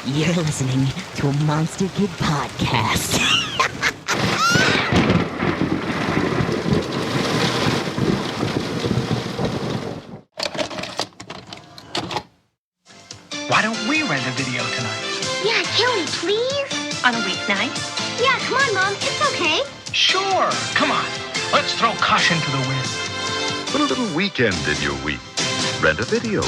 You're listening to a Monster Kid podcast. Why don't we rent a video tonight? Yeah, can we please? On a weeknight? Yeah, come on, Mom. It's okay. Sure. Come on. Let's throw caution to the wind. Put a little weekend in your week. Rent a video.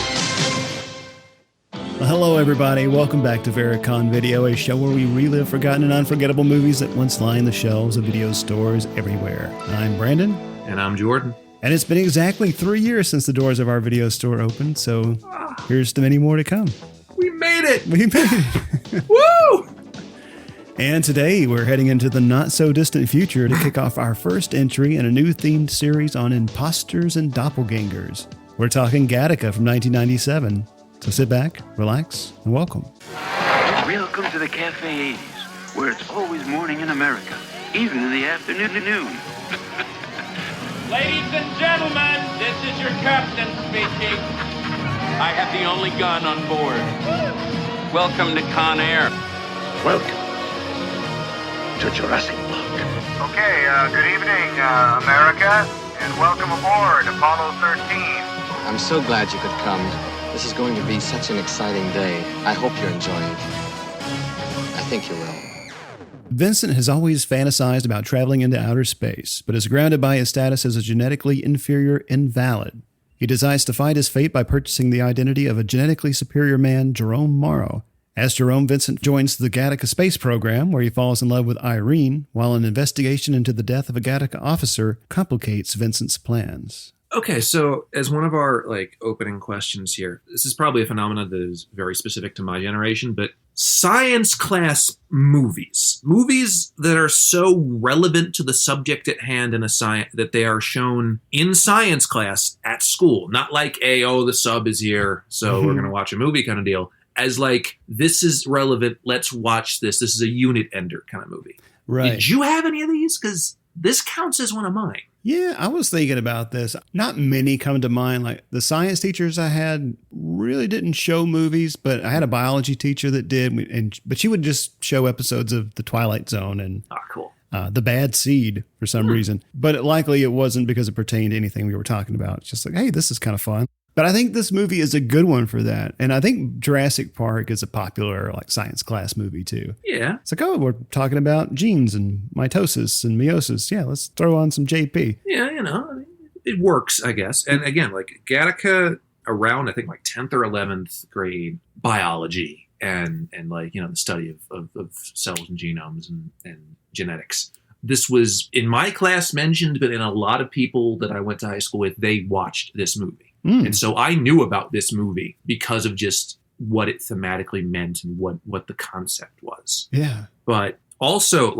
Well, hello, everybody. Welcome back to Vericon Video, a show where we relive forgotten and unforgettable movies that once lined the shelves of video stores everywhere. I'm Brandon. And I'm Jordan. And it's been exactly 3 years since the doors of our video store opened, so here's to many more to come. We made it! We made it! Woo! And today we're heading into the not-so-distant future to kick off our first entry in a new themed series on imposters and doppelgangers. We're talking Gattaca from 1997. So sit back, relax, and welcome. Welcome to the Cafe 80s, where it's always morning in America, even in the afternoon. Ladies and gentlemen, this is your captain speaking. I have the only gun on board. Welcome to Con Air. Welcome to Jurassic Park. Okay, good evening, America, and welcome aboard Apollo 13. I'm so glad you could come. This is going to be such an exciting day. I hope you enjoy it. I think you will. Vincent has always fantasized about traveling into outer space, but is grounded by his status as a genetically inferior invalid. He decides to fight his fate by purchasing the identity of a genetically superior man, Jerome Morrow. As Jerome, Vincent joins the Gattaca space program, where he falls in love with Irene, while an investigation into the death of a Gattaca officer complicates Vincent's plans. Okay, so as one of our opening questions here, this is probably a phenomenon that is very specific to my generation, but science class movies that are so relevant to the subject at hand in a science that they are shown in science class at school, not like the sub is here, so we're going to watch a movie kind of deal, as this is relevant, let's watch this. This is a unit ender kind of movie. Right. Did you have any of these? Because this counts as one of mine. Yeah, I was thinking about this. Not many come to mind. Like the science teachers I had really didn't show movies, but I had a biology teacher that did. But she would just show episodes of The Twilight Zone and cool. The Bad Seed for some reason. But likely it wasn't because it pertained to anything we were talking about. It's just like, hey, this is kind of fun. But I think this movie is a good one for that. And I think Jurassic Park is a popular science class movie too. Yeah. It's like, we're talking about genes and mitosis and meiosis. Yeah, let's throw on some JP. Yeah, it works, I guess. And again, Gattaca around, I think 10th or 11th grade biology and the study of cells and genomes and genetics. This was in my class mentioned, but in a lot of people that I went to high school with, they watched this movie. And so I knew about this movie because of just what it thematically meant and what the concept was. Yeah. But also,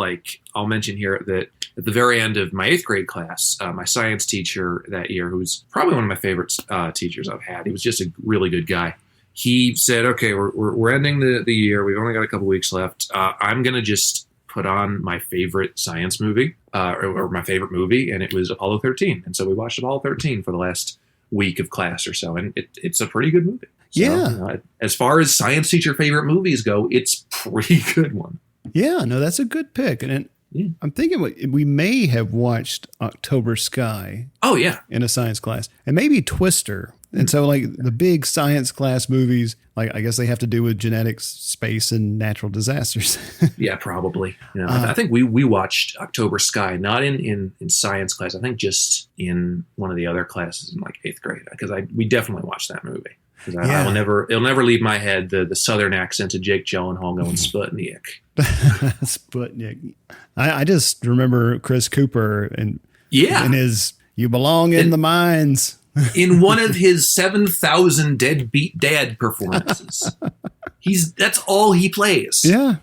I'll mention here that at the very end of my 8th grade class, my science teacher that year, who's probably one of my favorite teachers I've had, he was just a really good guy. He said, okay, we're ending the year. We've only got a couple weeks left. I'm going to just put on my favorite science movie or my favorite movie, and it was Apollo 13. And so we watched Apollo 13 for the last week of class or so, and it's a pretty good movie. So, yeah. As far as science teacher favorite movies go, it's a pretty good one. Yeah, no, that's a good pick. And I'm thinking we may have watched October Sky. Oh, yeah. In a science class. And maybe Twister. And so the big science class movies, I guess they have to do with genetics, space, and natural disasters. Yeah, probably. I think we watched October Sky, not in science class. I think just in one of the other classes in 8th grade, because we definitely watched that movie. Because it'll never leave my head the southern accent of Jake Gyllenhaal going Sputnik. Sputnik. I just remember Chris Cooper and his "You Belong in the Mines." In one of his 7,000 deadbeat dad performances. That's all he plays. Yeah.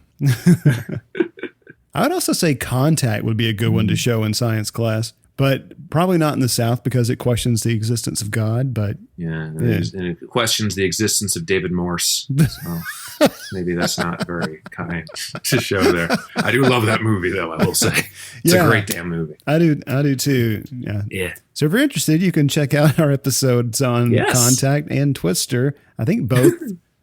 I would also say Contact would be a good one to show in science class, but probably not in the South because it questions the existence of God. But and it questions the existence of David Morse. So maybe that's not very kind to show there. I do love that movie, though, I will say. It's a great damn movie. I do too. Yeah. So if you're interested, you can check out our episodes on Contact and Twister. I think both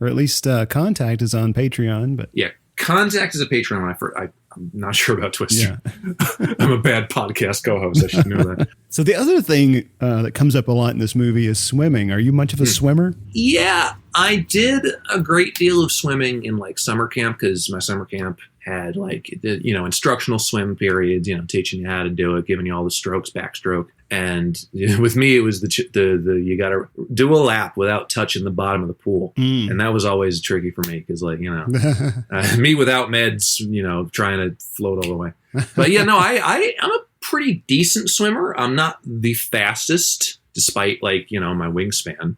or at least Contact is on Patreon. But yeah, Contact is a Patreon. I'm not sure about Twister. Yeah. I'm a bad podcast co-host. I should know that. So the other thing that comes up a lot in this movie is swimming. Are you much of a swimmer? Yeah, I did a great deal of swimming in like summer camp because my summer camp had like instructional swim periods, teaching you how to do it, giving you all the strokes, backstroke. And with me, it was the you got to do a lap without touching the bottom of the pool, and that was always tricky for me because me without meds, trying to float all the way. But yeah, no, I'm a pretty decent swimmer. I'm not the fastest, despite my wingspan,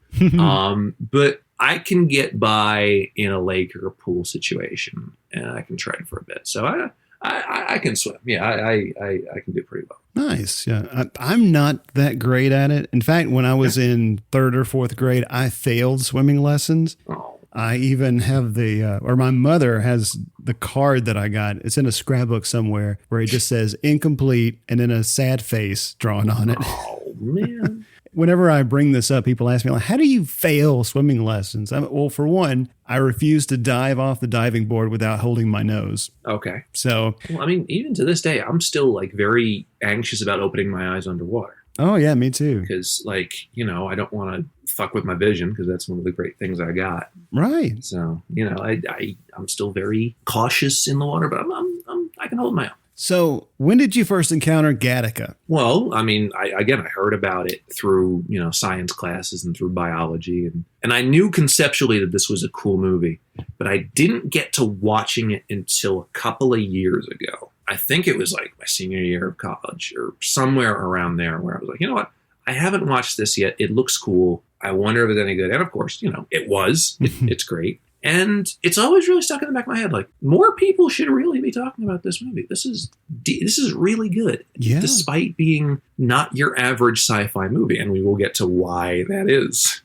but I can get by in a lake or a pool situation, and I can try for a bit. So I can swim. Yeah, I can do pretty well. Nice. Yeah, I'm not that great at it. In fact, when I was in 3rd or 4th grade, I failed swimming lessons. Oh. I even have my mother has the card that I got. It's in a scrapbook somewhere where it just says incomplete and then a sad face drawn on it. Oh, man. Whenever I bring this up, people ask me, how do you fail swimming lessons? Well, for one, I refuse to dive off the diving board without holding my nose. Okay. So, well, even to this day, I'm still very anxious about opening my eyes underwater. Oh, yeah, me too. Because, I don't want to fuck with my vision because that's one of the great things I got. Right. So, I'm still very cautious in the water, but I can hold my own. So when did you first encounter Gattaca? Well, I heard about it through, science classes and through biology. And I knew conceptually that this was a cool movie, but I didn't get to watching it until a couple of years ago. I think it was my senior year of college or somewhere around there where I was like, you know what? I haven't watched this yet. It looks cool. I wonder if it's any good. And of course, it was. It's great. And it's always really stuck in the back of my head. More people should really be talking about this movie. This is really good, despite being not your average sci-fi movie. And we will get to why that is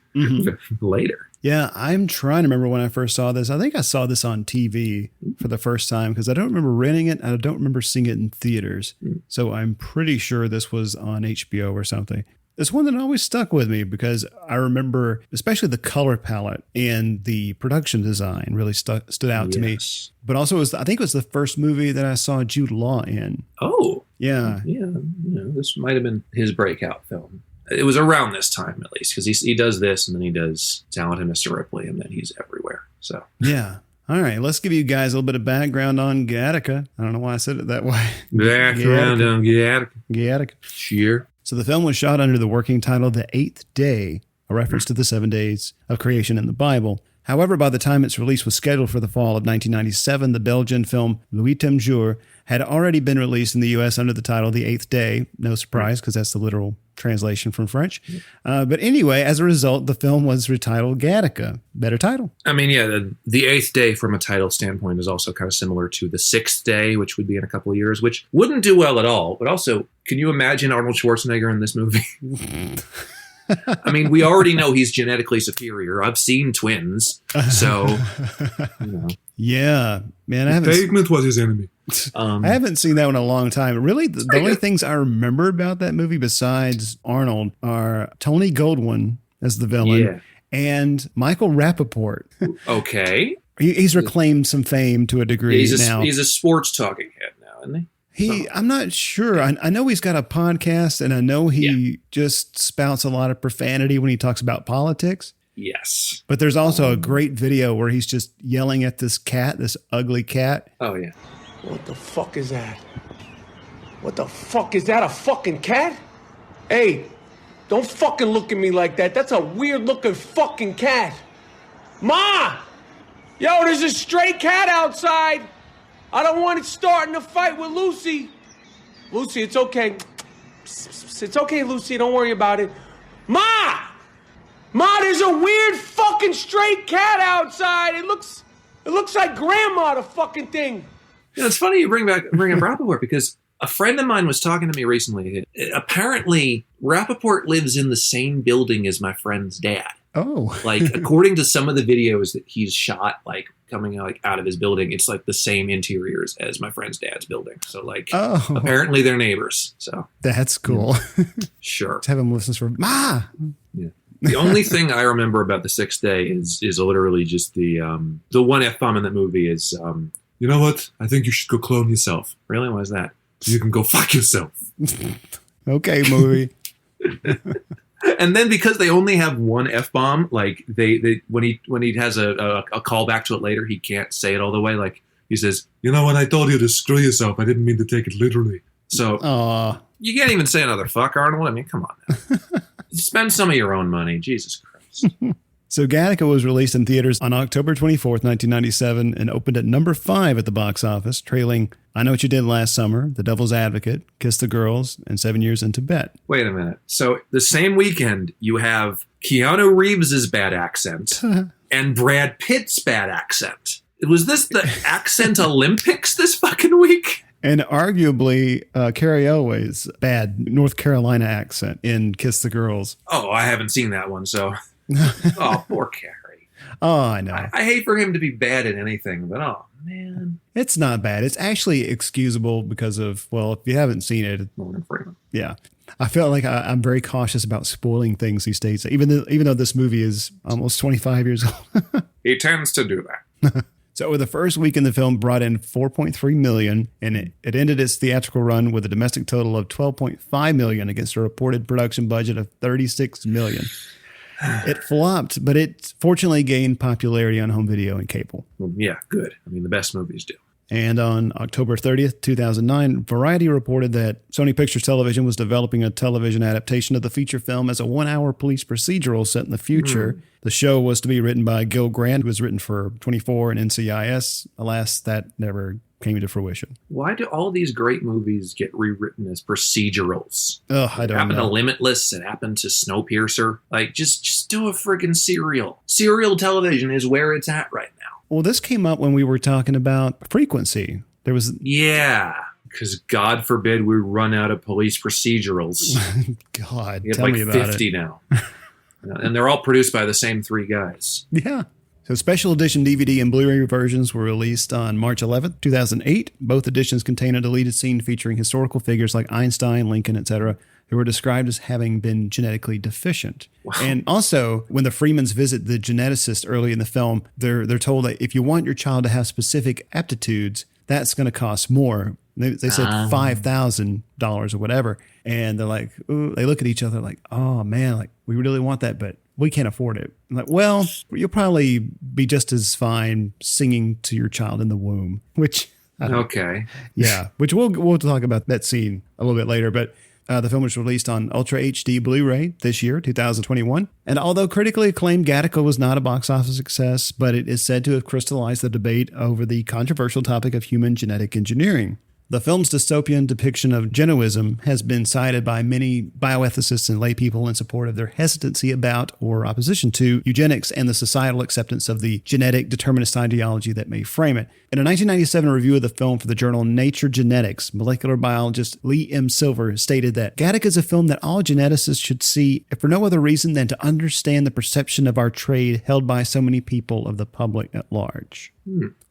later. Yeah, I'm trying to remember when I first saw this. I think I saw this on TV for the first time because I don't remember renting it and I don't remember seeing it in theaters. So I'm pretty sure this was on HBO or something. It's one that always stuck with me because I remember especially the color palette and the production design really stood out to me. But also, I think it was the first movie that I saw Jude Law in. Oh. Yeah. Yeah. This might have been his breakout film. It was around this time, at least, because he does this and then he does Talented Mr. Ripley and then he's everywhere. So yeah. All right, let's give you guys a little bit of background on Gattaca. I don't know why I said it that way. Background on Gattaca. Gattaca. Sure. So the film was shot under the working title The Eighth Day, a reference to the 7 days of creation in the Bible. However, by the time its release was scheduled for the fall of 1997, the Belgian film Huitième Jour had already been released in the U.S. under the title The Eighth Day. No surprise, because that's the literal translation from French. But anyway, as a result, the film was retitled Gattaca. Better title. The Eighth Day from a title standpoint is also kind of similar to The Sixth Day, which would be in a couple of years, which wouldn't do well at all. But also, can you imagine Arnold Schwarzenegger in this movie? We already know he's genetically superior. I've seen twins, so Yeah, man, Pavement was his enemy. I haven't seen that one in a long time. Really, the only things I remember about that movie besides Arnold are Tony Goldwyn as the villain and Michael Rappaport. Okay, he's reclaimed some fame to a degree now. He's a sports talking head now, isn't he? I'm not sure. I know he's got a podcast, and I know he just spouts a lot of profanity when he talks about politics. Yes. But there's also a great video where he's just yelling at this cat, this ugly cat. Oh, yeah. What the fuck is that? What the fuck is that? A fucking cat? Hey, don't fucking look at me like that. That's a weird looking fucking cat. Ma! Yo, there's a stray cat outside. I don't want it starting a fight with Lucy. Lucy, it's okay. It's okay, Lucy. Don't worry about it. Ma! Ma, there's a weird fucking stray cat outside. It looks like Grandma, the fucking thing. It's funny you bring up Rappaport because a friend of mine was talking to me recently. Apparently, Rappaport lives in the same building as my friend's dad. Oh. According to some of the videos that he's shot, coming out of his building, it's the same interiors as my friend's dad's building. So apparently they're neighbors. So that's cool. Sure. Let's have him listen for Ma. Yeah. The only thing I remember about The Sixth Day is literally just the one F-bomb in that movie is, you know what? I think you should go clone yourself. Really? Why is that? So you can go fuck yourself. Okay, movie. And then because they only have one F-bomb, like they when he has a callback to it later, he can't say it all the way. Like he says, you know, when I told you to screw yourself, I didn't mean to take it literally. So you can't even say another fuck, Arnold. I mean, come on now. Spend some of your own money. Jesus Christ. So Gattaca was released in theaters on October 24th, 1997, and opened at number 5 at the box office, trailing I Know What You Did Last Summer, The Devil's Advocate, Kiss the Girls, and 7 Years in Tibet. Wait a minute. So the same weekend, you have Keanu Reeves' bad accent and Brad Pitt's bad accent. Was this the accent Olympics this fucking week? And arguably, Carrie Elway's bad North Carolina accent in Kiss the Girls. Oh, I haven't seen that one, so... Oh, poor Carrie. Oh, I know. I hate for him to be bad at anything, but oh, man. It's not bad. It's actually excusable because of, well, if you haven't seen it. Morgan Freeman. Yeah. I feel like I'm very cautious about spoiling things these days, even though this movie is almost 25 years old. He tends to do that. So the first week in the film brought in $4.3 million, and it ended its theatrical run with a domestic total of $12.5 million against a reported production budget of $36 million. It flopped, but it fortunately gained popularity on home video and cable. Well, yeah, good. I mean, the best movies do. And on October 30th, 2009, Variety reported that Sony Pictures Television was developing a television adaptation of the feature film as a 1-hour police procedural set in the future. The show was to be written by Gil Grant, who was written for 24 and NCIS. Alas, that never came to fruition. Why do all these great movies get rewritten as procedurals? Ugh, I don't know. It happened to Limitless. It happened to Snowpiercer. Like, just do a friggin' serial. Serial television is where it's at right now. Well, this came up when we were talking about Frequency. There was... Yeah, because God forbid we run out of police procedurals. God, we have tell like me about 50 it. Now. And they're all produced by the same 3 guys. Yeah. So special edition DVD and Blu-ray versions were released on March 11th, 2008. Both editions contain a deleted scene featuring historical figures like Einstein, Lincoln, etc., who were described as having been genetically deficient. Wow. And also, when the Freemans visit the geneticist early in the film, they're told that if you want your child to have specific aptitudes, that's going to cost more. They said $5,000 or whatever. And they're like, ooh, they look at each other like, oh man, like we really want that, but we can't afford it. I'm like, well, you'll probably be just as fine singing to your child in the womb, which... Okay. Yeah, which we'll talk about that scene a little bit later, but the film was released on Ultra HD Blu-ray this year, 2021. And although critically acclaimed, Gattaca was not a box office success, but it is said to have crystallized the debate over the controversial topic of human genetic engineering. The film's dystopian depiction of genoism has been cited by many bioethicists and laypeople in support of their hesitancy about or opposition to eugenics and the societal acceptance of the genetic determinist ideology that may frame it. In a 1997 review of the film for the journal Nature Genetics, molecular biologist Lee M. Silver stated that Gattaca is a film that all geneticists should see, if for no other reason than to understand the perception of our trade held by so many people of the public at large.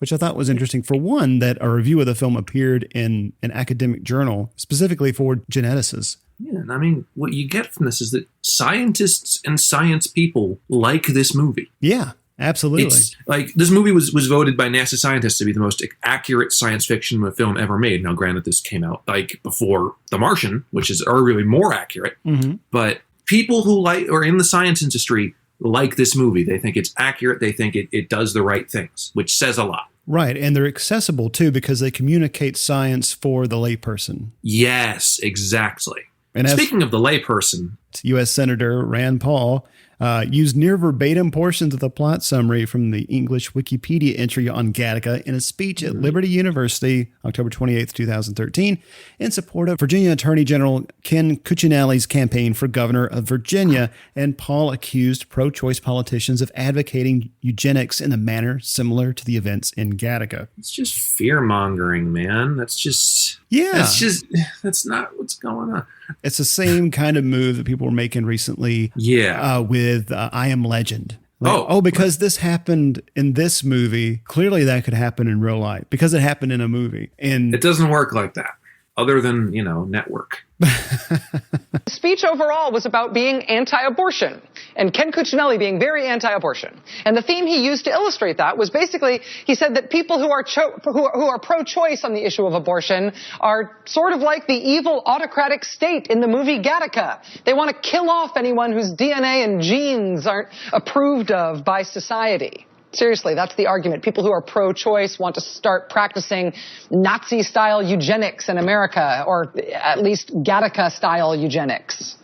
Which I thought was interesting. For one, that a review of the film appeared in an academic journal specifically for geneticists. Yeah, and I mean, what you get from this is that scientists and science people like this movie. Yeah, absolutely. It's like, this movie was voted by NASA scientists to be the most accurate science fiction film ever made. Now, granted, this came out like before The Martian, which is arguably more accurate. Mm-hmm. But people who like or in the science industry like this movie. They think it's accurate. They think it does the right things, which says a lot. Right. And they're accessible, too, because they communicate science for the layperson. Yes, exactly. And speaking of the layperson, U.S. Senator Rand Paul used near verbatim portions of the plot summary from the English Wikipedia entry on Gattaca in a speech at Liberty University, October 28th, 2013, in support of Virginia Attorney General Ken Cuccinelli's campaign for governor of Virginia. And Paul accused pro-choice politicians of advocating eugenics in a manner similar to the events in Gattaca. It's just fear-mongering, man. That's not what's going on. It's the same kind of move that people were making recently. Yeah. With I Am Legend. Like, because this happened in this movie, clearly that could happen in real life because it happened in a movie. And it doesn't work like that. other than, network. The speech overall was about being anti-abortion, and Ken Cuccinelli being very anti-abortion. And the theme he used to illustrate that was basically, he said that people who are pro-choice on the issue of abortion are sort of like the evil autocratic state in the movie Gattaca. They want to kill off anyone whose DNA and genes aren't approved of by society. Seriously, that's the argument. People who are pro-choice want to start practicing Nazi-style eugenics in America, or at least Gattaca-style eugenics.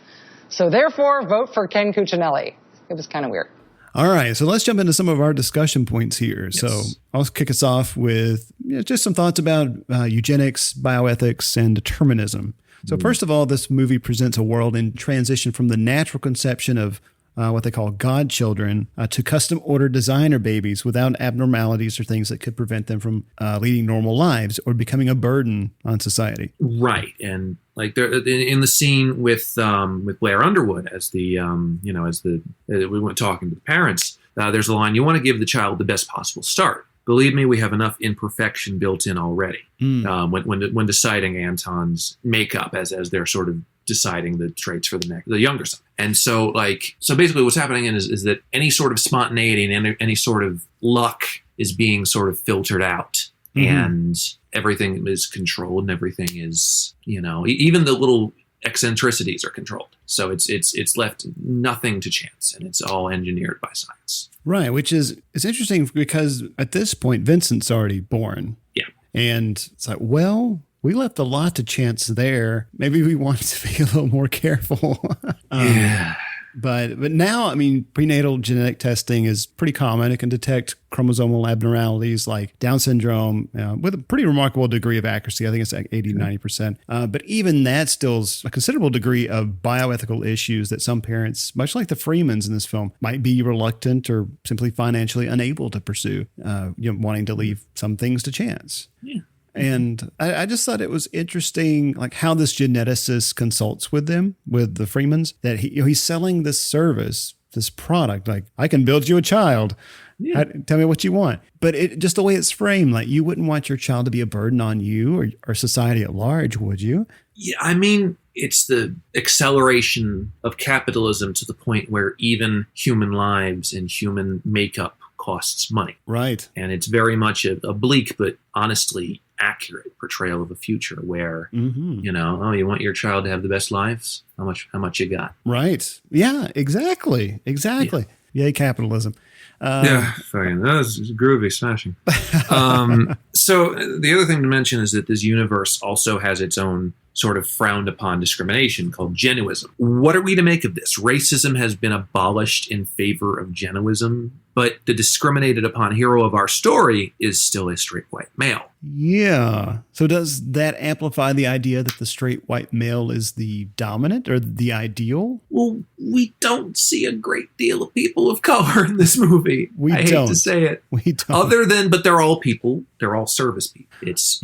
So therefore, vote for Ken Cuccinelli. It was kind of weird. All right, so let's jump into some of our discussion points here. Yes. So I'll kick us off with just some thoughts about eugenics, bioethics, and determinism. So first of all, this movie presents a world in transition from the natural conception of what they call godchildren to custom-ordered designer babies without abnormalities or things that could prevent them from leading normal lives or becoming a burden on society. Right, and like in the scene with Blair Underwood as the we went talking to the parents. There's a line: "You want to give the child the best possible start. Believe me, we have enough imperfection built in already." When deciding Anton's makeup as they're sort of deciding the traits for the younger son. And so basically what's happening is that any sort of spontaneity and any sort of luck is being sort of filtered out, and everything is controlled, and everything is, even the little eccentricities are controlled. So it's left nothing to chance, and it's all engineered by science. Right, which is interesting because at this point Vincent's already born. Yeah. And it's like, well, we left a lot to chance there. Maybe we want to be a little more careful. Yeah. But now, I mean, prenatal genetic testing is pretty common. It can detect chromosomal abnormalities like Down syndrome with a pretty remarkable degree of accuracy. I think it's like 80, 90%. But even that still is a considerable degree of bioethical issues that some parents, much like the Freemans in this film, might be reluctant or simply financially unable to pursue, wanting to leave some things to chance. Yeah. And I just thought it was interesting, like how this geneticist consults with them, with the Freemans, that he's selling this service, this product, like, I can build you a child. Yeah. Tell me what you want. But just the way it's framed, like you wouldn't want your child to be a burden on you or society at large, would you? Yeah, I mean, it's the acceleration of capitalism to the point where even human lives and human makeup costs money. Right. And it's very much a bleak but honestly accurate portrayal of a future where, you want your child to have the best lives? How much you got? Right. Yeah, exactly. Yeah. Yay, capitalism. Yeah, fine. That was groovy, smashing. So the other thing to mention is that this universe also has its own sort of frowned upon discrimination called genuism. What are we to make of this? Racism has been abolished in favor of genuism, but the discriminated upon hero of our story is still a straight white male. Yeah. So does that amplify the idea that the straight white male is the dominant or the ideal? Well, we don't see a great deal of people of color in this movie. I hate to say it. We don't. But they're all people. They're all service people. It's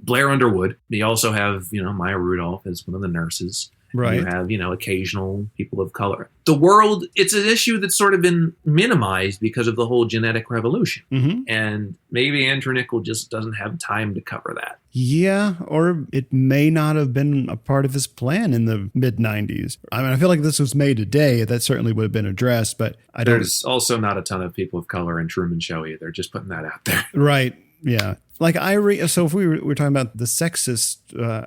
Blair Underwood. We also have, Maya Rudolph as one of the nurses. Right. You have, occasional people of color. The world, it's an issue that's sort of been minimized because of the whole genetic revolution. Mm-hmm. And maybe Andrew Niccol just doesn't have time to cover that. Yeah, or it may not have been a part of his plan in the mid-90s. I mean, I feel like if this was made today, that certainly would have been addressed, but There's also not a ton of people of color in Truman Show either. Just putting that out there. Right, yeah. Like Irene, so if we were talking about the sexist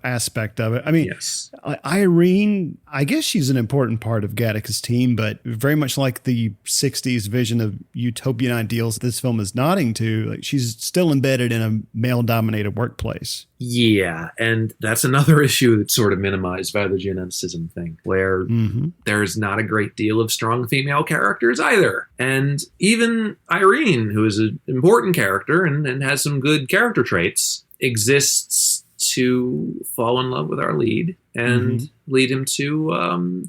aspect of it, I mean, yes. Irene, I guess she's an important part of Gattaca's team, but very much like the 60s vision of utopian ideals this film is nodding to, like she's still embedded in a male-dominated workplace. Yeah, and that's another issue that's sort of minimized by the geneticism thing, where there's not a great deal of strong female characters either. And even Irene, who is an important character and has some good character traits, exists to fall in love with our lead and lead him to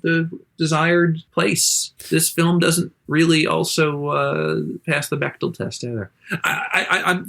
the desired place. This film doesn't really also pass the Bechdel test either. I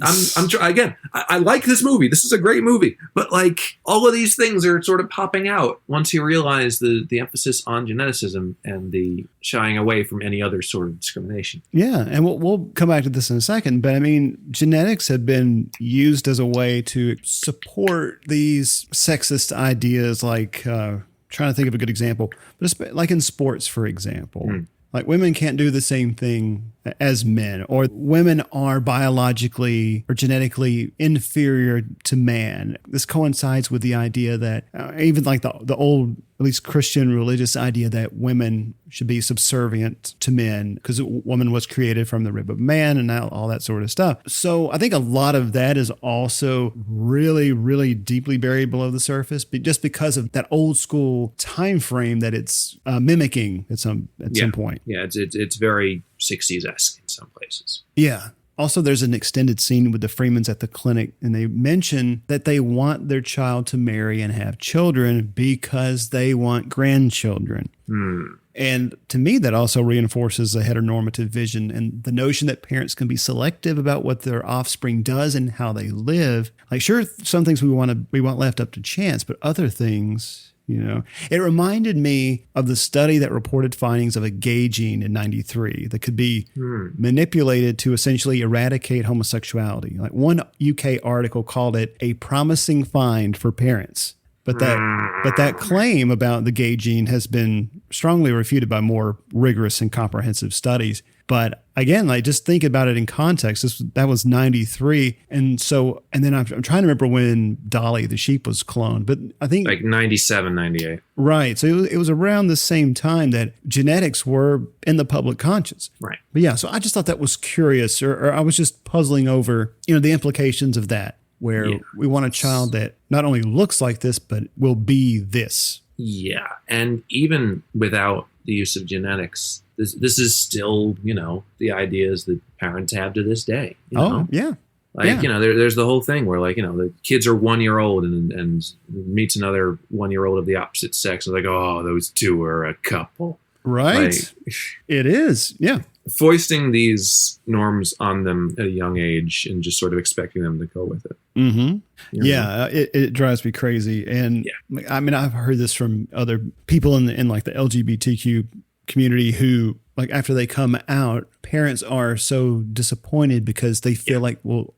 like this movie. This is a great movie, but like all of these things are sort of popping out once you realize the emphasis on geneticism and the shying away from any other sort of discrimination. Yeah, and we'll come back to this in a second, but I mean, genetics have been used as a way to support these sexist ideas, like trying to think of a good example, but it's like in sports, for example. Like women can't do the same thing as men, or women are biologically or genetically inferior to man. This coincides with the idea that even like the old, at least Christian religious idea that women should be subservient to men because a woman was created from the rib of man and all that sort of stuff. So I think a lot of that is also really, really deeply buried below the surface, but just because of that old school time frame that it's mimicking at some point. Yeah, it's very 60s-esque in some places. Yeah. Also, there's an extended scene with the Freemans at the clinic, and they mention that they want their child to marry and have children because they want grandchildren. And to me, that also reinforces a heteronormative vision and the notion that parents can be selective about what their offspring does and how they live. Like, sure, some things we want left up to chance, but other things, you know. It reminded me of the study that reported findings of a gay gene in 93 that could be manipulated to essentially eradicate homosexuality. Like one UK article called it a promising find for parents. But that claim about the gay gene has been strongly refuted by more rigorous and comprehensive studies. But again, like just think about it in context. That was 93. And then I'm trying to remember when Dolly the sheep was cloned, but I think like 97, 98. Right. So it was around the same time that genetics were in the public conscience. Right. But yeah, so I just thought that was curious, or I was just puzzling over, the implications of that, where we want a child that not only looks like this, but will be this. Yeah. And even without the use of genetics, this is still, the ideas that parents have to this day. There's the whole thing where the kids are 1 year old and meets another 1 year old of the opposite sex. And like, oh, those two are a couple. Right. It is. Yeah. Foisting these norms on them at a young age and just sort of expecting them to go with it. Mm-hmm. Yeah. It drives me crazy. And I mean, I've heard this from other people in like the LGBTQ community who, like, after they come out, parents are so disappointed because they feel like,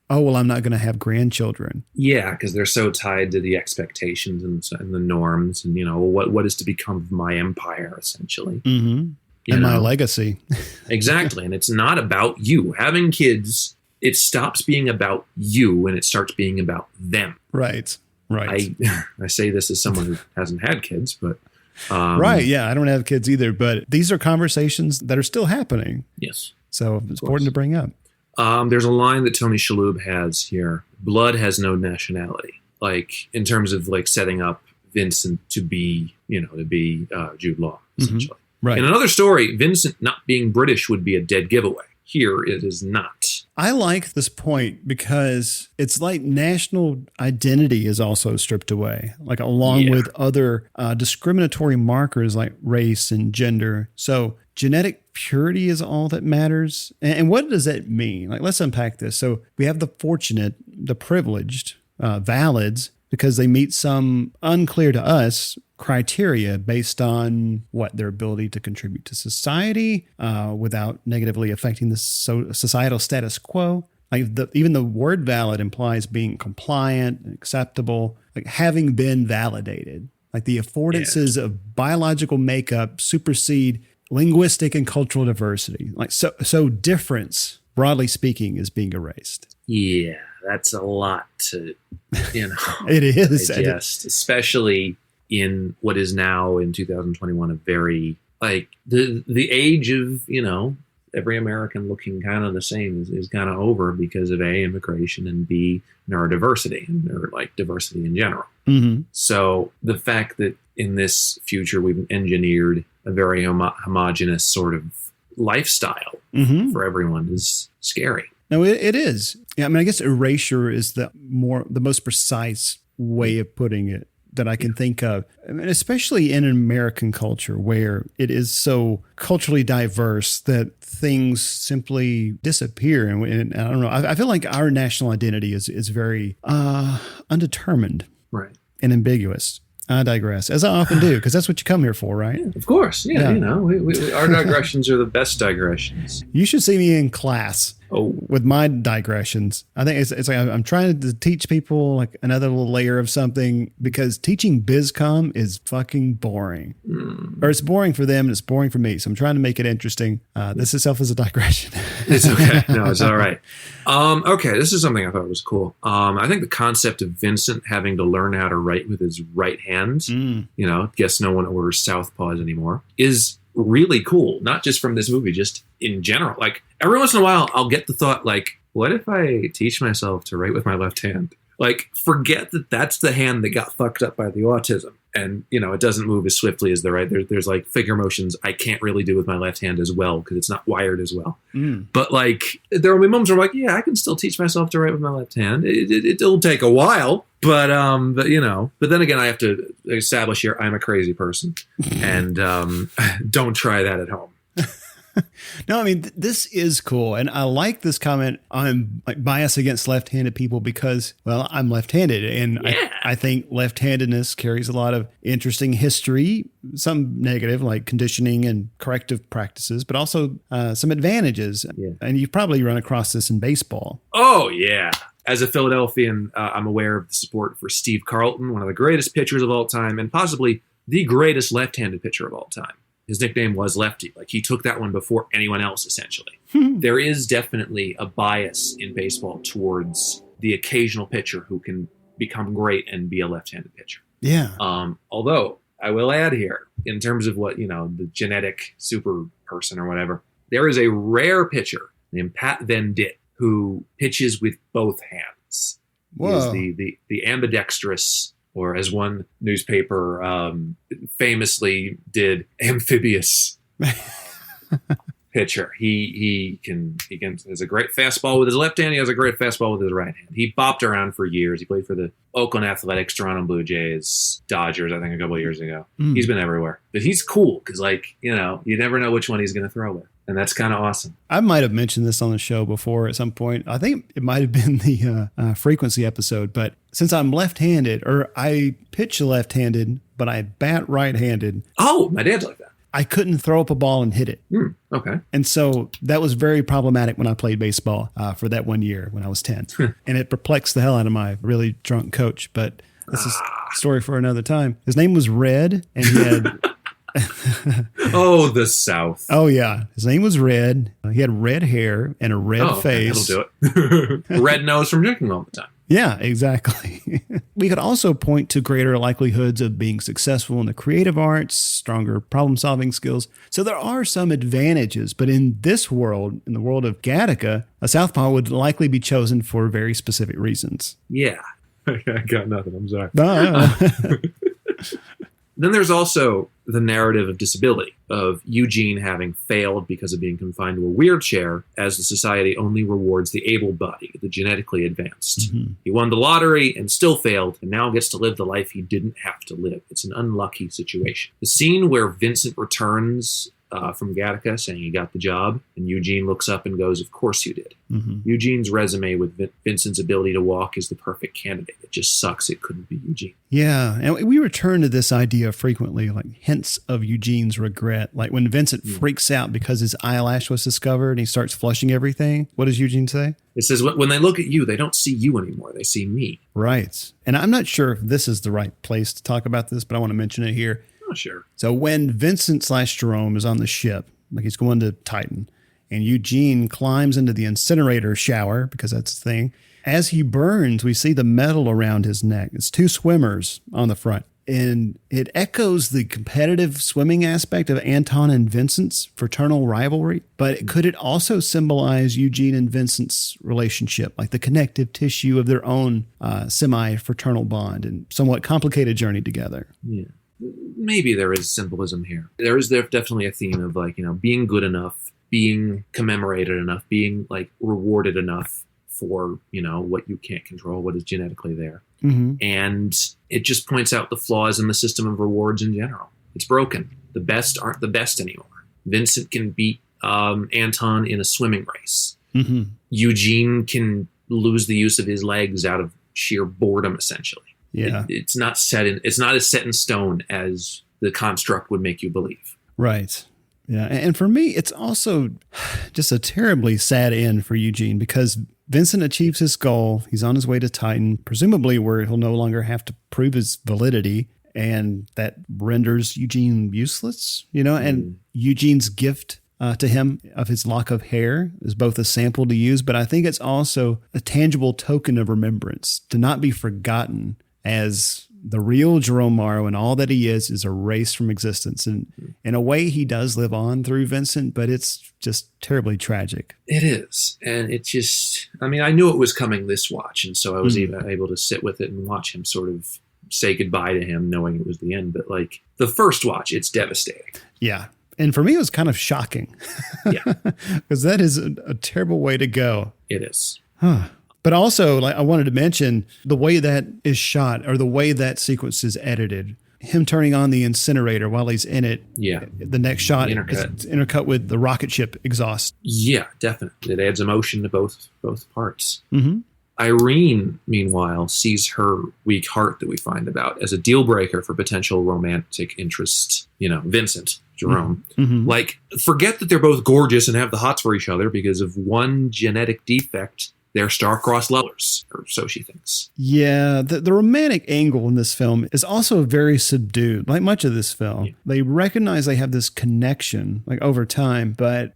I'm not going to have grandchildren. Yeah, because they're so tied to the expectations and the norms and, what is to become of my empire, essentially. Mm-hmm. And my legacy. Exactly. And it's not about you. Having kids, it stops being about you and it starts being about them. Right. I say this as someone who hasn't had kids, but... right. Yeah. I don't have kids either, but these are conversations that are still happening. Yes. So it's important to bring up. There's a line that Tony Shalhoub has here. Blood has no nationality. Like in terms of like setting up Vincent to be Jude Law, essentially. Mm-hmm. Right. In another story, Vincent not being British would be a dead giveaway. Here it is not. I like this point because it's like national identity is also stripped away, like along with other discriminatory markers like race and gender. So genetic purity is all that matters. And what does that mean? Like, let's unpack this. So we have the fortunate, the privileged, valids, because they meet some unclear to us criteria based on their ability to contribute to society without negatively affecting the societal status quo. Like even the word valid implies being compliant and acceptable, like having been validated. Like the affordances of biological makeup supersede linguistic and cultural diversity. Like so difference, broadly speaking, is being erased. Yeah, that's a lot to, it is digest, especially in what is now in 2021 a very like the age of every American looking kind of the same is kind of over because of A, immigration, and B, neurodiversity or like diversity in general. Mm-hmm. So the fact that in this future we've engineered a very homogenous sort of lifestyle for everyone is scary. No, it is. Yeah, I mean, I guess erasure is the most precise way of putting it. that I can think of, I mean, especially in American culture where it is so culturally diverse that things simply disappear. And I don't know, I feel like our national identity is very undetermined, right, and ambiguous. I digress, as I often do, because that's what you come here for, right? Yeah, of course. Yeah. You know, our digressions are the best digressions. You should see me in class. Oh, with my digressions. I think it's like I'm trying to teach people like another little layer of something, because teaching BizCom is fucking boring. Or it's boring for them and it's boring for me. So I'm trying to make it interesting. This itself is a digression. It's okay. No, it's all right. Okay, this is something I thought was cool. I think the concept of Vincent having to learn how to write with his right hand, you know, guess no one orders Southpaws anymore, is really cool. Not just from this movie, just in general. Like, every once in a while, I'll get the thought, like, what if I teach myself to write with my left hand? Like, forget that that's the hand that got fucked up by the autism. And, you know, it doesn't move as swiftly as the right. There's like figure motions I can't really do with my left hand as well because it's not wired as well. But, like, there will be moments where I'm like, yeah, I can still teach myself to write with my left hand. It'll take a while. But you know, but then again, I have to establish here I'm a crazy person, and don't try that at home. No, I mean, this is cool. And I like this comment. I'm like biased against left-handed people because, well, I'm left-handed. And I think left-handedness carries a lot of interesting history, some negative like conditioning and corrective practices, but also some advantages. Yeah. And you've probably run across this in baseball. Oh, yeah. As a Philadelphian, I'm aware of the support for Steve Carlton, one of the greatest pitchers of all time, and possibly the greatest left-handed pitcher of all time. His nickname was Lefty. Like, he took that one before anyone else, essentially. There is definitely a bias in baseball towards the occasional pitcher who can become great and be a left-handed pitcher. Yeah. Although, I will add here, in terms of what, you know, the genetic super person or whatever, there is a rare pitcher named Pat Venditt who pitches with both hands. Whoa. He is the ambidextrous, or as one newspaper famously did, amphibious pitcher. He has a great fastball with his left hand. He has a great fastball with his right hand. He bopped around for years. He played for the Oakland Athletics, Toronto Blue Jays, Dodgers, I think a couple of years ago. He's been everywhere. But he's cool because, like, you know, you never know which one he's going to throw with. And that's kind of awesome. I might have mentioned this on the show before at some point. I think it might have been the frequency episode. But since I'm left-handed, or I pitch left-handed, but I bat right-handed. Oh, my dad's like that. I couldn't throw up a ball and hit it. Okay. And so that was very problematic when I played baseball for that 1 year when I was 10. And it perplexed the hell out of my really drunk coach. But this is a story for another time. His name was Red, and he had... Oh, the South. Oh, yeah. His name was Red. He had red hair and a red face. That'll do it. Red nose from drinking all the time. Yeah, exactly. We could also point to greater likelihoods of being successful in the creative arts, stronger problem-solving skills. So there are some advantages, but in this world, in the world of Gattaca, a southpaw would likely be chosen for very specific reasons. Yeah. I got nothing. I'm sorry. No. Then there's also the narrative of disability, of Eugene having failed because of being confined to a wheelchair, as the society only rewards the able-bodied, the genetically advanced. He won the lottery and still failed, and now gets to live the life he didn't have to live. It's an unlucky situation. The scene where Vincent returns from Gattaca saying he got the job, and Eugene looks up and goes, "Of course you did." Eugene's resume with Vincent's ability to walk is the perfect candidate. It just sucks it couldn't be Eugene. Yeah, and we return to this idea frequently, like hints of Eugene's regret. Like when Vincent freaks out because his eyelash was discovered and he starts flushing everything. What does Eugene say? It says, when they look at you, they don't see you anymore. They see me. Right. And I'm not sure if this is the right place to talk about this, but I want to mention it here. Oh, sure. So when Vincent/Jerome is on the ship, like he's going to Titan, and Eugene climbs into the incinerator shower, because that's the thing, as he burns, we see the metal around his neck. It's two swimmers on the front. And it echoes the competitive swimming aspect of Anton and Vincent's fraternal rivalry. But could it also symbolize Eugene and Vincent's relationship, like the connective tissue of their own semi-fraternal bond and somewhat complicated journey together? Yeah. Maybe there is symbolism here. There is definitely a theme of, like, you know, being good enough, being commemorated enough, being, like, rewarded enough for, what you can't control, what is genetically there. Mm-hmm. And it just points out the flaws in the system of rewards in general. It's broken. The best aren't the best anymore. Vincent can beat Anton in a swimming race. Mm-hmm. Eugene can lose the use of his legs out of sheer boredom, essentially. Yeah. It's not as set in stone as the construct would make you believe. Right. Yeah. And for me, it's also just a terribly sad end for Eugene, because Vincent achieves his goal. He's on his way to Titan, presumably where he'll no longer have to prove his validity. And that renders Eugene useless, and Eugene's gift to him of his lock of hair is both a sample to use, but I think it's also a tangible token of remembrance to not be forgotten, as the real Jerome Morrow and all that he is erased from existence. And in a way, he does live on through Vincent, but it's just terribly tragic. It is. And it just, I knew it was coming this watch. And so I was even able to sit with it and watch him sort of say goodbye to him, knowing it was the end. But like the first watch, it's devastating. Yeah. And for me, it was kind of shocking. Yeah. Because that is a terrible way to go. It is. But also, I wanted to mention the way that is shot, or the way that sequence is edited. Him turning on the incinerator while he's in it. Yeah. The next shot is intercut with the rocket ship exhaust. Yeah, definitely. It adds emotion to both parts. Mm-hmm. Irene, meanwhile, sees her weak heart that we find about as a deal breaker for potential romantic interest. Vincent, Jerome. Mm-hmm. Like, forget that they're both gorgeous and have the hots for each other because of one genetic defect. They're star-crossed lovers, or so she thinks. Yeah, the romantic angle in this film is also very subdued, like much of this film. Yeah. They recognize they have this connection, like over time, but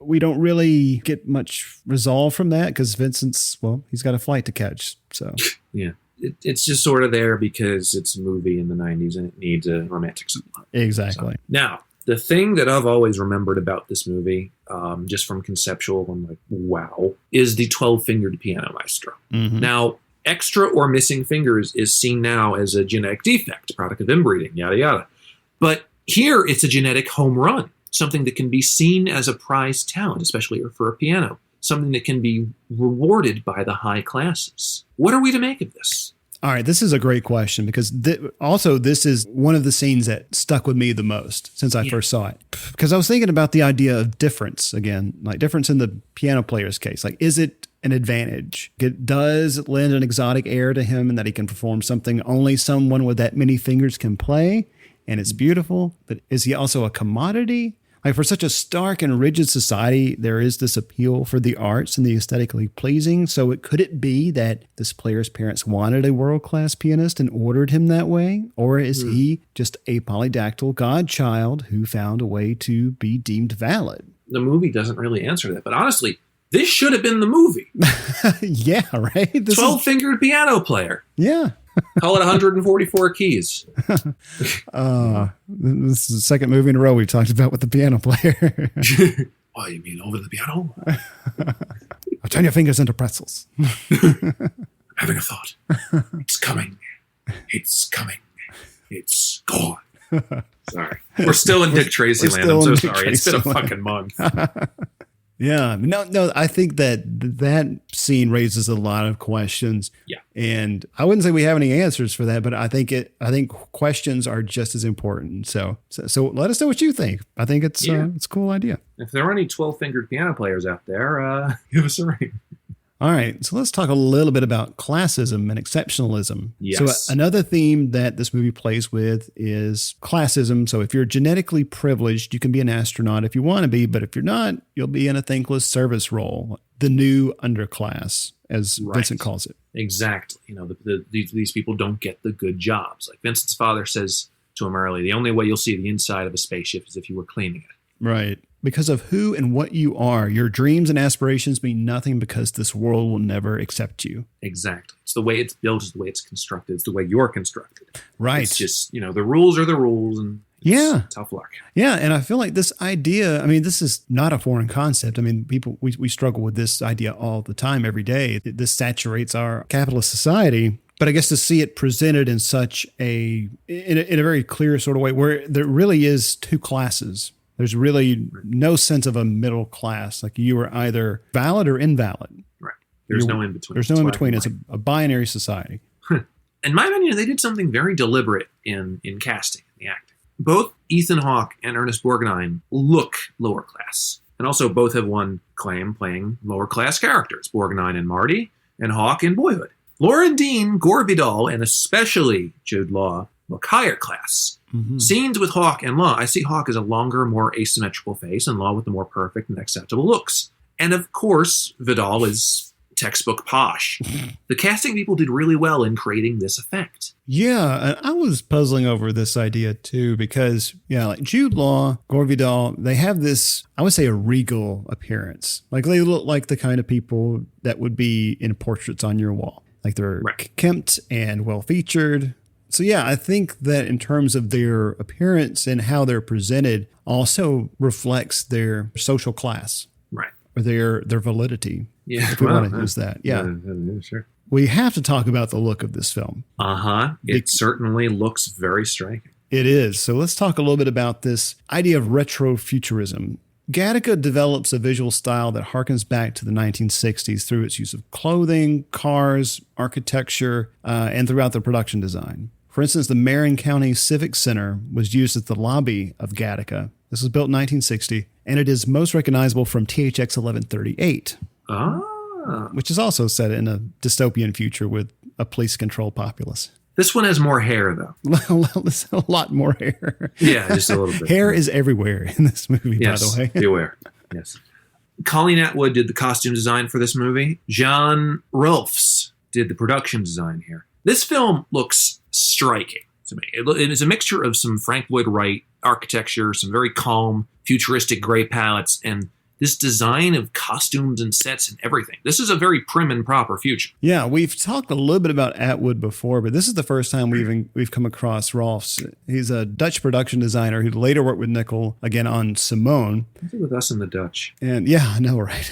we don't really get much resolve from that because Vincent's, he's got a flight to catch, so. Yeah, it's just sort of there because it's a movie in the 90s and it needs a romantic subplot. Exactly. So, now, the thing that I've always remembered about this movie, just from conceptual, I'm like, wow, is the 12-fingered piano maestro. Mm-hmm. Now, extra or missing fingers is seen now as a genetic defect, product of inbreeding, yada, yada. But here, it's a genetic home run, something that can be seen as a prized talent, especially for a piano, something that can be rewarded by the high classes. What are we to make of this? All right, this is a great question because this is one of the scenes that stuck with me the most since I first saw it. Because I was thinking about the idea of difference again, like difference in the piano player's case. Like, is it an advantage? It does lend an exotic air to him and that he can perform something only someone with that many fingers can play, and it's beautiful. But is he also a commodity? Like, for such a stark and rigid society, there is this appeal for the arts and the aesthetically pleasing. So could it be that this player's parents wanted a world-class pianist and ordered him that way? Or is he just a polydactyl godchild who found a way to be deemed valid? The movie doesn't really answer that. But honestly, this should have been the movie. Yeah, right? 12-fingered piano player. Yeah. Call it 144 keys. This is the second movie in a row we've talked about with the piano player. Oh, you mean over the piano? I'll turn your fingers into pretzels. Having a thought. It's coming. It's coming. It's gone. Sorry. We're still in Dick Tracy land. I'm so sorry. It's been a fucking month. Yeah. No, I think that scene raises a lot of questions. Yeah. And I wouldn't say we have any answers for that, but I think questions are just as important. So let us know what you think. I think it's a cool idea. If there are any 12-fingered piano players out there, give us a ring. All right, so let's talk a little bit about classism and exceptionalism. Yes. So another theme that this movie plays with is classism. So if you're genetically privileged, you can be an astronaut if you want to be, but if you're not, you'll be in a thankless service role, the new underclass, as Vincent calls it. Exactly. These people don't get the good jobs. Like Vincent's father says to him early, the only way you'll see the inside of a spaceship is if you were cleaning it. Right. Because of who and what you are, your dreams and aspirations mean nothing because this world will never accept you. Exactly. It's the way it's built, it's the way it's constructed, it's the way you're constructed. Right. It's just, the rules are the rules, and it's tough luck. Yeah, and I feel like this idea, this is not a foreign concept. People, we struggle with this idea all the time, every day. This saturates our capitalist society. But I guess to see it presented in such in a very clear sort of way where there really is two classes. There's really no sense of a middle class. Like you are either valid or invalid. Right. There's no in between. There's no in between. It's a binary society. In my opinion, they did something very deliberate in casting, the acting. Both Ethan Hawke and Ernest Borgnine look lower class. And also both have won claim playing lower class characters, Borgnine in Marty and Hawke in Boyhood. Lauren Dean, Gore Vidal, and especially Jude Law look higher class. Mm-hmm. Scenes with Hawke and Law, I see Hawke as a longer, more asymmetrical face and Law with the more perfect and acceptable looks. And of course, Vidal is textbook posh. The casting people did really well in creating this effect. Yeah, and I was puzzling over this idea too because, like Jude Law, Gore Vidal, they have this, I would say, a regal appearance. Like they look like the kind of people that would be in portraits on your wall. Like they're kempt and well-featured. So yeah, I think that in terms of their appearance and how they're presented also reflects their social class. Right. Or their validity. Yeah. If we want to use that. Yeah. Sure. We have to talk about the look of this film. Uh-huh. It certainly looks very striking. It is. So let's talk a little bit about this idea of retrofuturism. Gattaca develops a visual style that harkens back to the 1960s through its use of clothing, cars, architecture, and throughout the production design. For instance, the Marin County Civic Center was used as the lobby of Gattaca. This was built in 1960, and it is most recognizable from THX 1138, which is also set in a dystopian future with a police-controlled populace. This one has more hair, though. A lot more hair. Yeah, just a little bit. Hair is everywhere in this movie, by the way. Be aware. Yes. Colleen Atwood did the costume design for this movie. John Rolfs did the production design here. This film looks striking to me. It is a mixture of some Frank Lloyd Wright architecture, some very calm, futuristic gray palettes, and this design of costumes and sets and everything. This is a very prim and proper future. Yeah, we've talked a little bit about Atwood before, but this is the first time we've come across Rolfs. He's a Dutch production designer who later worked with Niccol, again, on Simone. With us and the Dutch. And yeah, I know, right?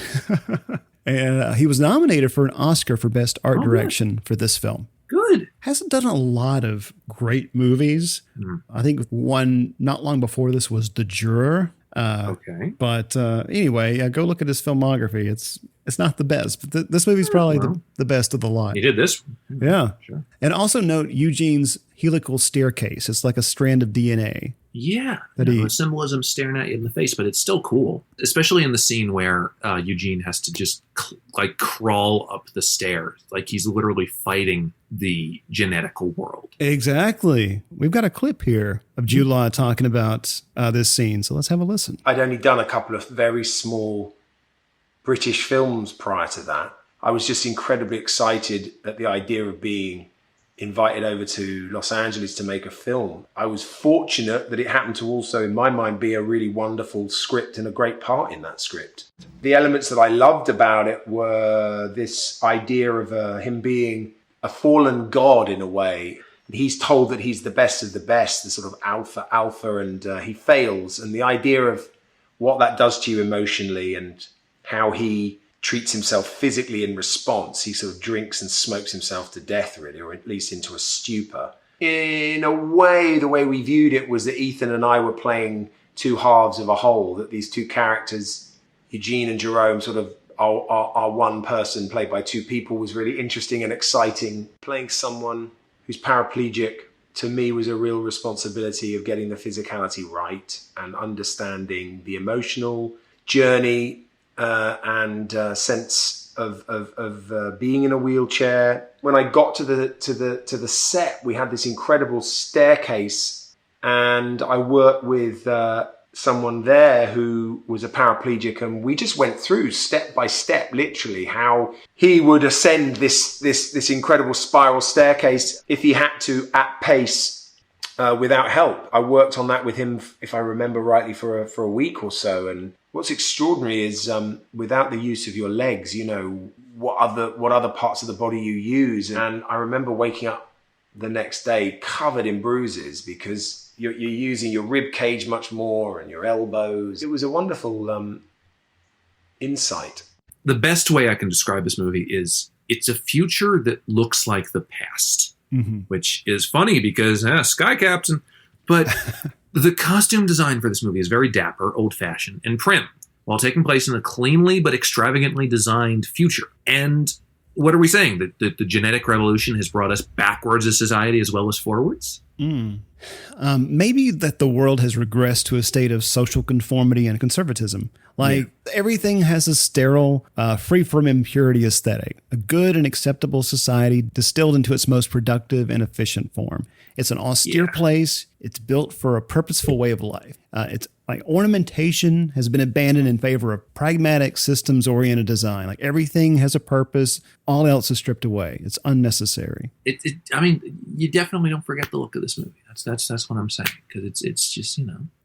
And he was nominated for an Oscar for Best Art Direction for this film. Good. Hasn't done a lot of great movies. I think one not long before this was The Juror. Okay. But anyway, go look at his filmography. It's not the best, but this movie's probably the best of the lot. He did this. Yeah. Sure. And also note Eugene's helical staircase. It's like a strand of DNA. Yeah. The symbolism staring at you in the face, but it's still cool. Especially in the scene where Eugene has to just crawl up the stairs. Like he's literally fighting the genetical world. Exactly. We've got a clip here of Jude Law talking about this scene. So let's have a listen. I'd only done a couple of very small British films prior to that. I was just incredibly excited at the idea of being invited over to Los Angeles to make a film. I was fortunate that it happened to also, in my mind, be a really wonderful script and a great part in that script. The elements that I loved about it were this idea of him being a fallen god in a way. He's told that he's the best of the best, the sort of alpha, and he fails. And the idea of what that does to you emotionally and how he treats himself physically in response. He sort of drinks and smokes himself to death, really, or at least into a stupor. In a way, the way we viewed it was that Ethan and I were playing two halves of a whole, that these two characters, Eugene and Jerome, sort of are one person played by two people, was really interesting and exciting. Playing someone who's paraplegic, to me, was a real responsibility of getting the physicality right and understanding the emotional journey and sense of being in a wheelchair. When I got to the set, we had this incredible staircase, and I worked with someone there who was a paraplegic, and we just went through step by step, literally, how he would ascend this incredible spiral staircase if he had to at pace without help. I worked on that with him, if I remember rightly, for a week or so. And what's extraordinary is without the use of your legs, you know, what other parts of the body you use. And I remember waking up the next day covered in bruises because you're using your rib cage much more and your elbows. It was a wonderful insight. The best way I can describe this movie is it's a future that looks like the past, which is funny because Sky Captain. But the costume design for this movie is very dapper, old-fashioned, and prim. while taking place in a cleanly but extravagantly designed future. And what are we saying? That the genetic revolution has brought us backwards as society as well as forwards? Maybe that the world has regressed to a state of social conformity and conservatism. Everything has a sterile, free from impurity aesthetic, a good and acceptable society distilled into its most productive and efficient form. It's an austere place. It's built for a purposeful way of life. It's like ornamentation has been abandoned in favor of pragmatic, systems-oriented design. Like everything has a purpose. All else is stripped away. It's unnecessary. I mean, you definitely don't forget the look of this movie. That's what I'm saying, because it's just,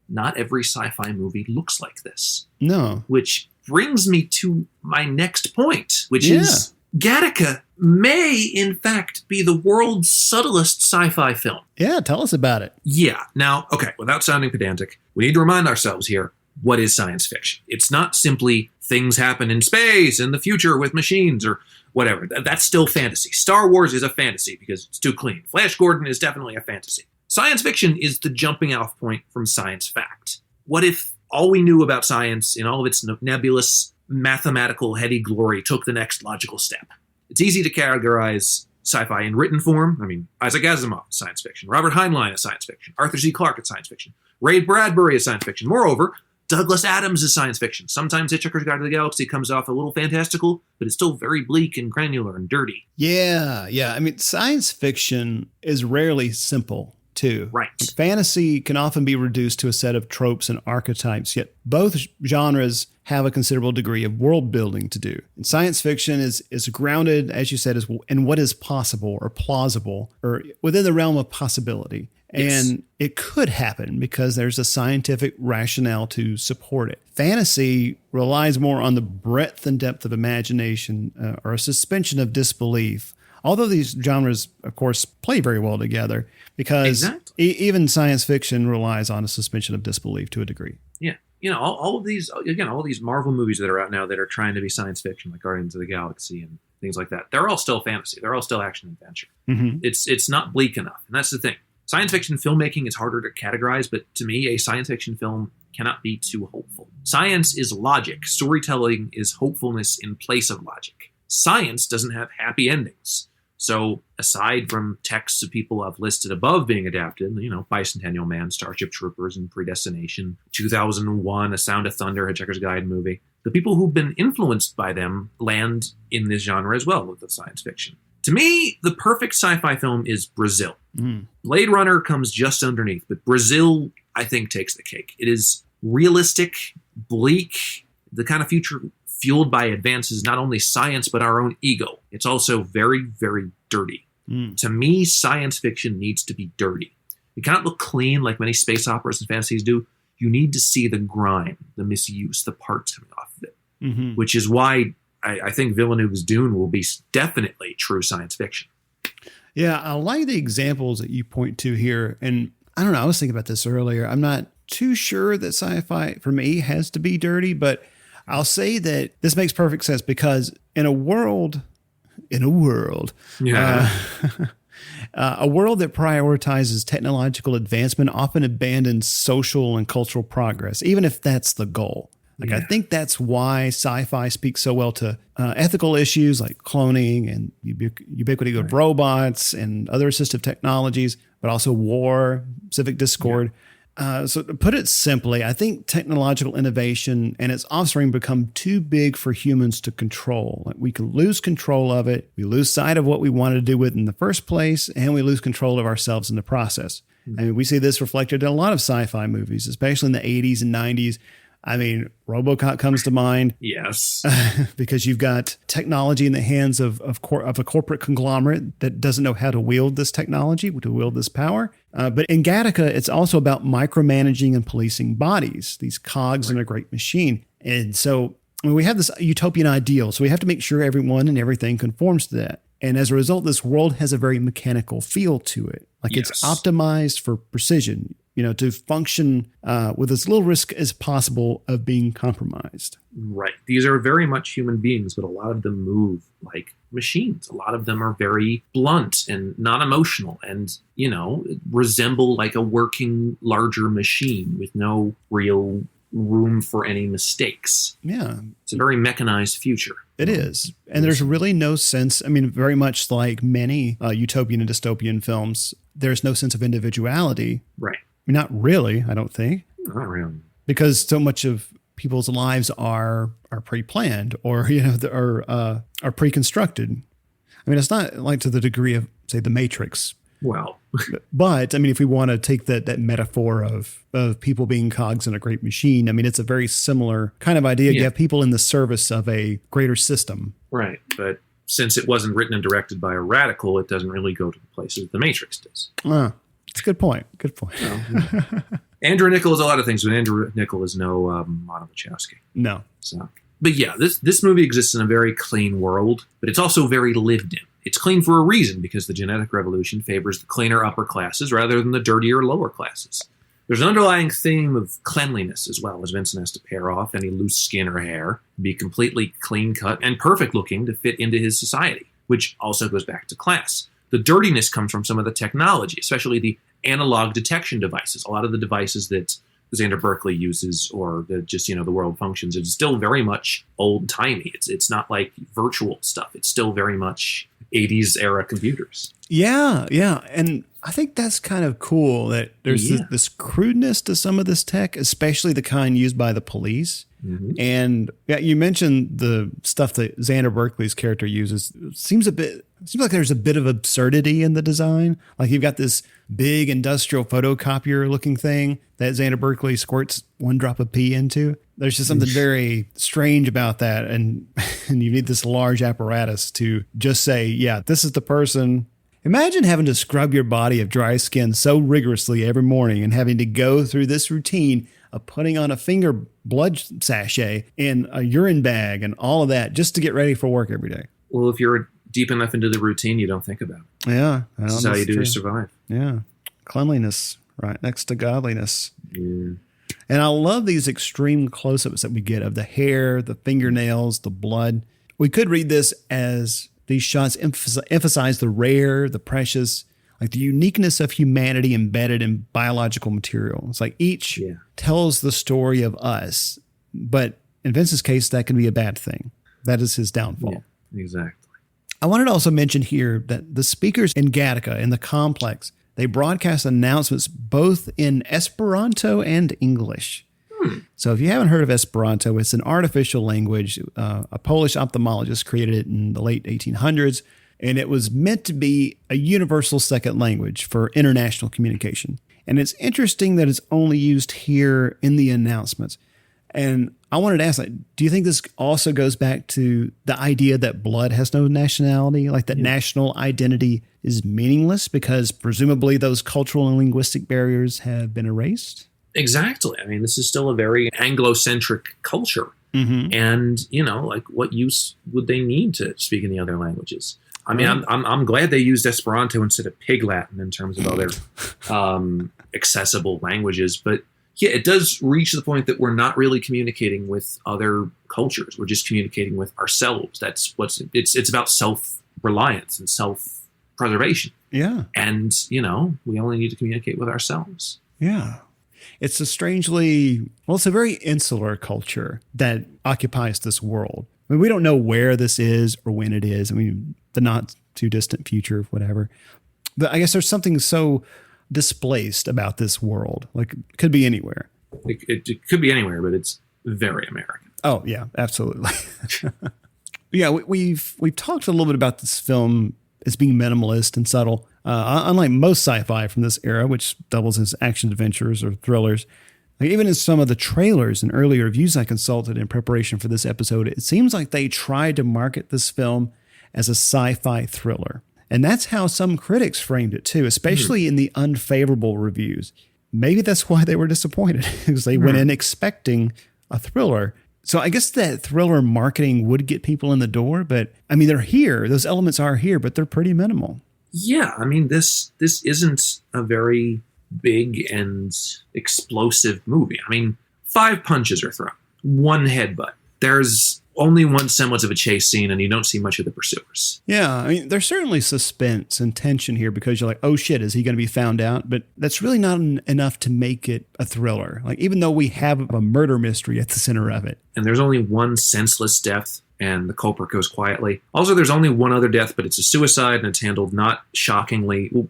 not every sci-fi movie looks like this. No. Which brings me to my next point, which is Gattaca may, in fact, be the world's subtlest sci-fi film. Yeah, tell us about it. Yeah. Now, okay, without sounding pedantic, we need to remind ourselves here, what is science fiction? It's not simply things happen in space in the future with machines or whatever. That's still fantasy. Star Wars is a fantasy because it's too clean. Flash Gordon is definitely a fantasy. Science fiction is the jumping off point from science fact. What if all we knew about science in all of its nebulous, mathematical, heady glory took the next logical step? It's easy to categorize sci-fi in written form. I mean, Isaac Asimov is science fiction. Robert Heinlein is science fiction. Arthur C. Clarke is science fiction. Ray Bradbury is science fiction. Moreover, Douglas Adams is science fiction. Sometimes Hitchhiker's Guide to the Galaxy comes off a little fantastical, but it's still very bleak and granular and dirty. Yeah. I mean, science fiction is rarely simple, too. Right. Fantasy can often be reduced to a set of tropes and archetypes, yet both genres have a considerable degree of world building to do. And science fiction is grounded, as you said, in what is possible or plausible or within the realm of possibility. And it could happen because there's a scientific rationale to support it. Fantasy relies more on the breadth and depth of imagination or a suspension of disbelief. Although these genres, of course, play very well together because even science fiction relies on a suspension of disbelief to a degree. Yeah. All of these Marvel movies that are out now that are trying to be science fiction, like Guardians of the Galaxy and things like that, they're all still fantasy. They're all still action adventure. Mm-hmm. It's not bleak enough. And that's the thing. Science fiction filmmaking is harder to categorize, but to me, a science fiction film cannot be too hopeful. Science is logic. Storytelling is hopefulness in place of logic. Science doesn't have happy endings. So aside from texts of people I've listed above being adapted, Bicentennial Man, Starship Troopers, and Predestination, 2001, A Sound of Thunder, Hitchhiker's Guide movie, the people who've been influenced by them land in this genre as well with the science fiction. To me, the perfect sci-fi film is Brazil. Blade Runner comes just underneath, but Brazil, I think, takes the cake. It is realistic, bleak, the kind of future fueled by advances, not only science, but our own ego. It's also very, very dirty. To me, science fiction needs to be dirty. It cannot look clean like many space operas and fantasies do. You need to see the grime, the misuse, the parts coming off of it, which is why I think Villeneuve's Dune will be definitely true science fiction. Yeah, I like the examples that you point to here. And I don't know, I was thinking about this earlier. I'm not too sure that sci-fi, for me, has to be dirty, but I'll say that this makes perfect sense because a world that prioritizes technological advancement often abandons social and cultural progress, even if that's the goal. I think that's why sci-fi speaks so well to ethical issues like cloning and ubiquity of robots and other assistive technologies, but also war, civic discord. So to put it simply, I think technological innovation and its offspring become too big for humans to control. Like we can lose control of it. We lose sight of what we wanted to do with it in the first place, and we lose control of ourselves in the process. I mean, we see this reflected in a lot of sci-fi movies, especially in the 80s and 90s. I mean, RoboCop comes to mind. Yes. Because you've got technology in the hands of a corporate conglomerate that doesn't know how to wield this technology, to wield this power. But in Gattaca, it's also about micromanaging and policing bodies, these cogs in a great machine. And so we have this utopian ideal. So we have to make sure everyone and everything conforms to that. And as a result, this world has a very mechanical feel to it. Like it's optimized for precision, to function with as little risk as possible of being compromised. Right. These are very much human beings, but a lot of them move like machines. A lot of them are very blunt and not emotional and, resemble like a working larger machine with no real room for any mistakes. Yeah. It's a very mechanized future. It is. And there's really no sense, I mean, very much like many utopian and dystopian films, there's no sense of individuality. Right. I mean, not really, I don't think. Not really. Because so much of people's lives are pre-planned or, are pre-constructed. I mean, it's not like to the degree of, say, The Matrix. Well, but I mean, if we want to take that metaphor of people being cogs in a great machine, I mean, it's a very similar kind of idea. Yeah. You have people in the service of a greater system. Right. But since it wasn't written and directed by a radical, it doesn't really go to the places The Matrix does. That's a good point. Good point. Well, Andrew Niccol is a lot of things, but Andrew Niccol is no Lana Wachowski. No. So, but yeah, this movie exists in a very clean world, but it's also very lived in. It's clean for a reason, because the genetic revolution favors the cleaner upper classes rather than the dirtier lower classes. There's an underlying theme of cleanliness as well, as Vincent has to pare off any loose skin or hair, be completely clean-cut and perfect-looking to fit into his society, which also goes back to class. The dirtiness comes from some of the technology, especially the analog detection devices. A lot of the devices that Xander Berkeley uses, or the world functions, it's still very much old-timey. It's not like virtual stuff. It's still very much 80s era computers. Yeah. And I think that's kind of cool that there's this crudeness to some of this tech, especially the kind used by the police. Mm-hmm. And yeah, you mentioned the stuff that Xander Berkeley's character uses. It seems like there's a bit of absurdity in the design. Like you've got this big industrial photocopier looking thing that Xander Berkeley squirts one drop of pee into. There's just something very strange about that. And you need this large apparatus to just say, yeah, this is the person. Imagine having to scrub your body of dry skin so rigorously every morning and having to go through this routine of putting on a finger blood sachet and a urine bag and all of that just to get ready for work every day. Well, if you're deep enough into the routine, you don't think about it. Yeah. This is how you do to survive. Yeah. Cleanliness, right next to godliness. Yeah. And I love these extreme close-ups that we get of the hair, the fingernails, the blood. We could read this as these shots emphasize the rare, the precious, like the uniqueness of humanity embedded in biological material. It's like each tells the story of us, but in Vince's case, that can be a bad thing. That is his downfall. Yeah, exactly. I wanted to also mention here that the speakers in Gattaca, in the complex, they broadcast announcements both in Esperanto and English. So if you haven't heard of Esperanto, it's an artificial language. A Polish ophthalmologist created it in the late 1800s, and it was meant to be a universal second language for international communication. And it's interesting that it's only used here in the announcements. And I wanted to ask, do you think this also goes back to the idea that blood has no nationality, like that national identity is meaningless because presumably those cultural and linguistic barriers have been erased? Exactly. I mean, this is still a very Anglo-centric culture. Mm-hmm. And, what use would they need to speak in the other languages? I mean, I'm glad they used Esperanto instead of Pig Latin in terms of other accessible languages. But yeah, it does reach the point that we're not really communicating with other cultures. We're just communicating with ourselves. That's it's about self-reliance and self-preservation. Yeah. And, we only need to communicate with ourselves. Yeah. It's it's a very insular culture that occupies this world. I mean, we don't know where this is or when it is. I mean, the not too distant future, whatever. But I guess there's something so displaced about this world. Like, it could be anywhere. It could be anywhere, but it's very American. Oh, yeah, absolutely. Yeah, we've talked a little bit about this film as being minimalist and subtle. Unlike most sci-fi from this era, which doubles as action adventures or thrillers, like even in some of the trailers and earlier reviews I consulted in preparation for this episode, it seems like they tried to market this film as a sci-fi thriller. And that's how some critics framed it too, especially in the unfavorable reviews. Maybe that's why they were disappointed, because they went in expecting a thriller. So I guess that thriller marketing would get people in the door, but I mean, they're here. Those elements are here, but they're pretty minimal. Yeah, I mean, this isn't a very big and explosive movie. I mean, 5 punches are thrown, 1 headbutt. There's only one semblance of a chase scene, and you don't see much of the pursuers. Yeah, I mean, there's certainly suspense and tension here because you're like, oh shit, is he going to be found out? But that's really not enough to make it a thriller. Like, even though we have a murder mystery at the center of it. And there's only one senseless death, and the culprit goes quietly. Also, there's only one other death, but it's a suicide, and it's handled not shockingly, oh,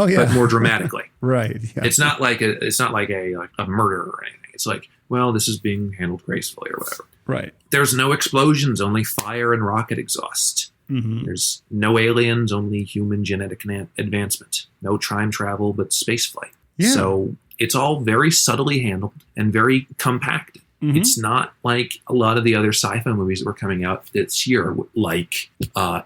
yeah. but more dramatically. Right. Yeah. It's not like a murder or anything. It's like, well, this is being handled gracefully or whatever. Right. There's no explosions, only fire and rocket exhaust. Mm-hmm. There's no aliens, only human genetic advancement. No time travel, but spaceflight. Yeah. So it's all very subtly handled and very compacted. Mm-hmm. It's not like a lot of the other sci-fi movies that were coming out this year, like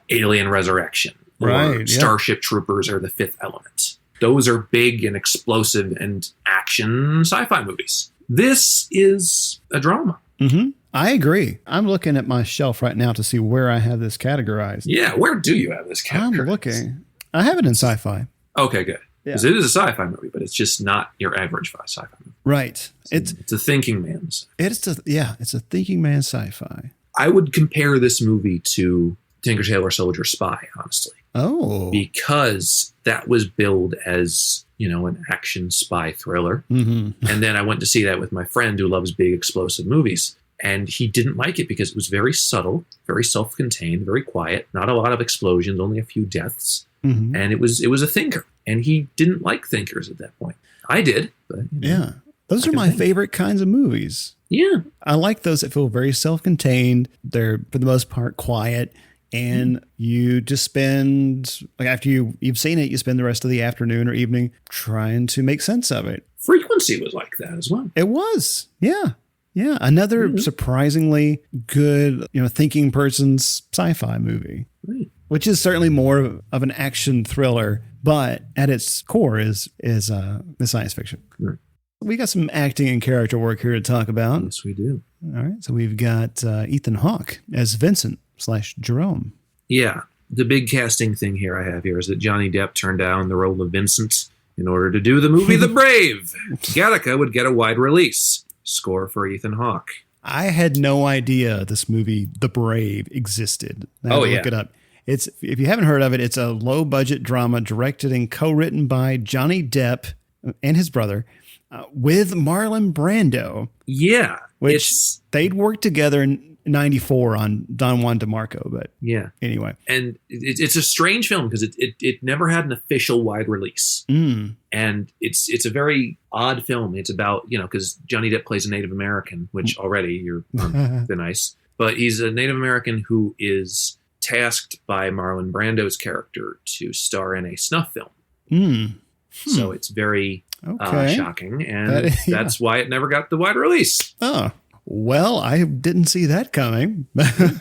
Alien Resurrection or Starship Troopers or The Fifth Element. Those are big and explosive and action sci-fi movies. This is a drama. Mm-hmm. I agree. I'm looking at my shelf right now to see where I have this categorized. Yeah, where do you have this categorized? I'm looking. I have it in sci-fi. Okay, good. Because it is a sci-fi movie, but it's just not your average sci-fi movie. Right. It's a thinking man's. It's a thinking man's sci-fi. I would compare this movie to Tinker Tailor Soldier Spy, honestly. Oh. Because that was billed as, an action spy thriller. Mm-hmm. And then I went to see that with my friend who loves big explosive movies. And he didn't like it because it was very subtle, very self-contained, very quiet, not a lot of explosions, only a few deaths. Mm-hmm. And it was a thinker. And he didn't like thinkers at that point. I did. But, yeah. Those are my favorite kinds of movies. Yeah. I like those that feel very self-contained. They're, for the most part, quiet. And you just spend, like after you've seen it, you spend the rest of the afternoon or evening trying to make sense of it. Frequency was like that as well. It was. Yeah. Yeah. Another surprisingly good, thinking person's sci-fi movie. Right. Which is certainly more of an action thriller, but at its core is the science fiction. Right. We got some acting and character work here to talk about. Yes, we do. All right. So we've got Ethan Hawke as Vincent/Jerome. Yeah. The big casting thing here I have here is that Johnny Depp turned down the role of Vincent in order to do the movie The Brave. Gattaca would get a wide release. Score for Ethan Hawke. I had no idea this movie, The Brave, existed. I had to look it up. If you haven't heard of it, it's a low-budget drama directed and co-written by Johnny Depp and his brother with Marlon Brando. Yeah. Which they'd worked together in 94 on Don Juan DeMarco, but anyway. And it's a strange film because it never had an official wide release. And it's a very odd film. It's about, because Johnny Depp plays a Native American, which already you're on thin ice. But he's a Native American who is tasked by Marlon Brando's character to star in a snuff film. So it's very shocking, and that's why it never got the wide release. Oh, well, I didn't see that coming.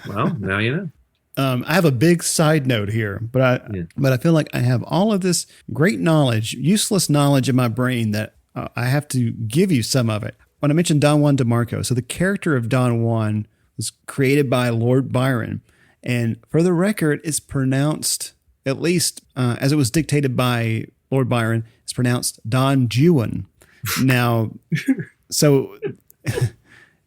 Well, now you know. I have a big side note here, but I feel like I have all of this great knowledge, useless knowledge in my brain that I have to give you some of it. When I mentioned Don Juan DeMarco, so the character of Don Juan was created by Lord Byron. And for the record, it's pronounced, at least as it was dictated by Lord Byron, it's pronounced Don Juan. Now, so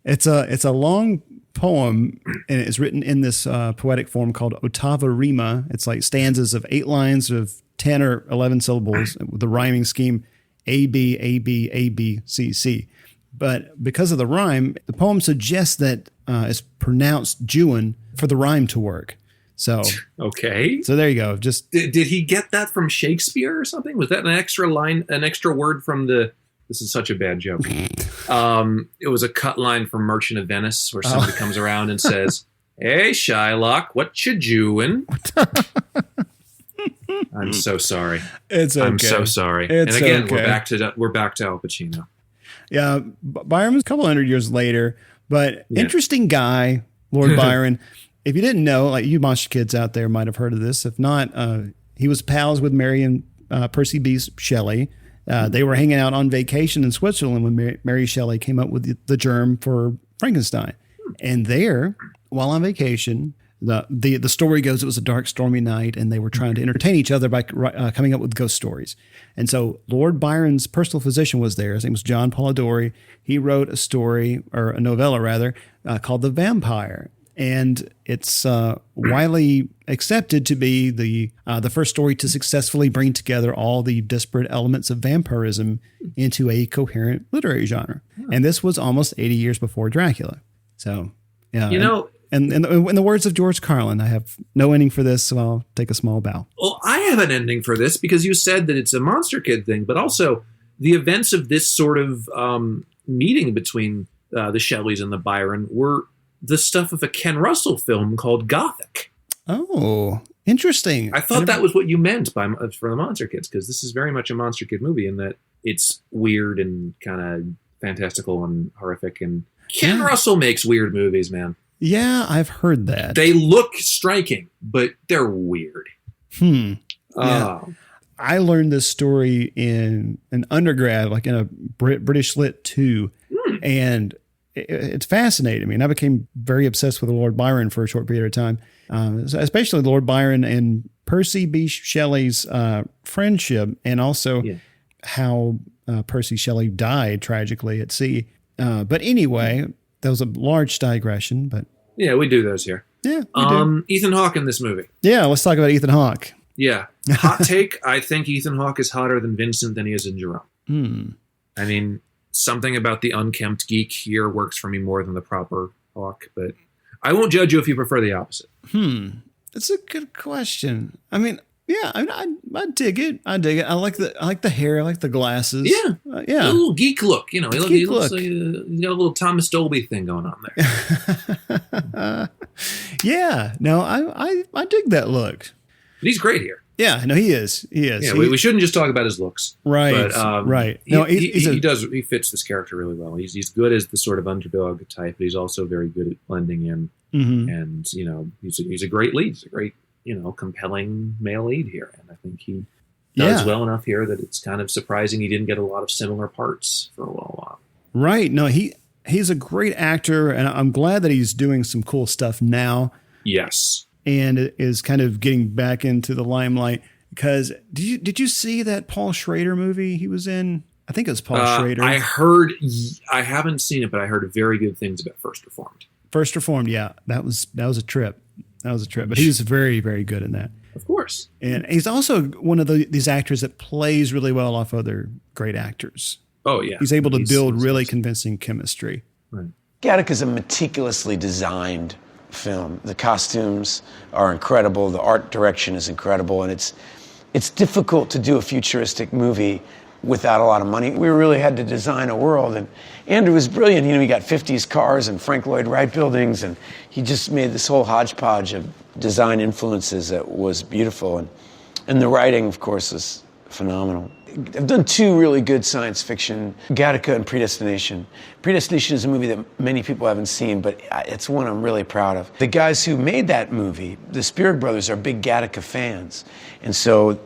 it's a long poem, and it's written in this poetic form called ottava rima. It's like stanzas of 8 lines of 10 or 11 syllables with the rhyming scheme A, B, A, B, A, B, C, C. But because of the rhyme, the poem suggests that it's pronounced Juan for the rhyme to work. So okay. So there you go. Just did he get that from Shakespeare or something? Was that an extra line, an extra word from the? This is such a bad joke. It was a cut line from Merchant of Venice, where somebody comes around and says, "Hey, Shylock, what you doing?" I'm so sorry. It's okay. I'm so sorry. It's and again, okay. we're back to Al Pacino. Yeah, Byron was a couple hundred years later, but interesting guy, Lord Byron. If you didn't know, like you monster kids out there might have heard of this. If not, he was pals with Mary and Percy B. Shelley. They were hanging out on vacation in Switzerland when Mary Shelley came up with the germ for Frankenstein. And there, while on vacation, the story goes it was a dark, stormy night, and they were trying to entertain each other by coming up with ghost stories. And so Lord Byron's personal physician was there. His name was John Polidori. He wrote a story, or a novella rather, called The Vampire. And it's widely accepted to be the first story to successfully bring together all the disparate elements of vampirism into a coherent literary genre. And this was almost 80 years before Dracula. So, yeah. And in the words of George Carlin, I have no ending for this, so I'll take a small bow. Well, I have an ending for this because you said that it's a Monster Kid thing, but also the events of this sort of meeting between the Shelleys and the Byron were the stuff of a Ken Russell film called Gothic. Oh, interesting. I thought that was what you meant for the Monster Kids, because this is very much a Monster Kid movie in that it's weird and kind of fantastical and horrific. And Ken Russell makes weird movies, man. Yeah, I've heard that. They look striking, but they're weird. Yeah. I learned this story in an undergrad, like in a British Lit 2, and it's fascinating. I mean, I became very obsessed with Lord Byron for a short period of time, especially Lord Byron and Percy B. Shelley's friendship, and also how Percy Shelley died tragically at sea. But anyway, that was a large digression. But yeah, we do those here. Yeah, we do. Ethan Hawke in this movie. Yeah, let's talk about Ethan Hawke. Yeah, hot take. I think Ethan Hawke is hotter than Vincent than he is in Jerome. I mean, something about the unkempt geek here works for me more than the proper Hawke, but I won't judge you if you prefer the opposite. That's a good question. I mean, yeah, I dig it. I dig it. I like the hair. I like the glasses. Yeah, yeah. A little geek look. You know, he looks like he's got a little Thomas Dolby thing going on there. Yeah, no, I dig that look. But he's great here. Yeah, no, he is. He is. Yeah, we shouldn't just talk about his looks. Right, but, right. No, he fits this character really well. He's good as the sort of underdog type, but he's also very good at blending in. And, he's a great lead. He's a great, compelling male lead here. And I think he does well enough here that it's kind of surprising he didn't get a lot of similar parts for a while. Right. No, he's a great actor, and I'm glad that he's doing some cool stuff now. Yes. And is kind of getting back into the limelight, because did you see that Paul Schrader movie he was in? I think it was Paul Schrader. I haven't seen it, but I heard very good things about First Reformed. First Reformed, yeah, that was a trip. But he was very, very good in that. Of course. And he's also one of these actors that plays really well off other great actors. Oh yeah, he's able to build really convincing chemistry. Right. Gattaca is a meticulously designed film. The costumes are incredible. The art direction is incredible, and it's difficult to do a futuristic movie without a lot of money. We really had to design a world, and Andrew was brilliant. He got 50s cars and Frank Lloyd Wright buildings, and he just made this whole hodgepodge of design influences that was beautiful, and the writing, of course, was phenomenal. I've done two really good science fiction, Gattaca and Predestination. Predestination is a movie that many people haven't seen, but it's one I'm really proud of. The guys who made that movie, the Spirig brothers, are big Gattaca fans. And so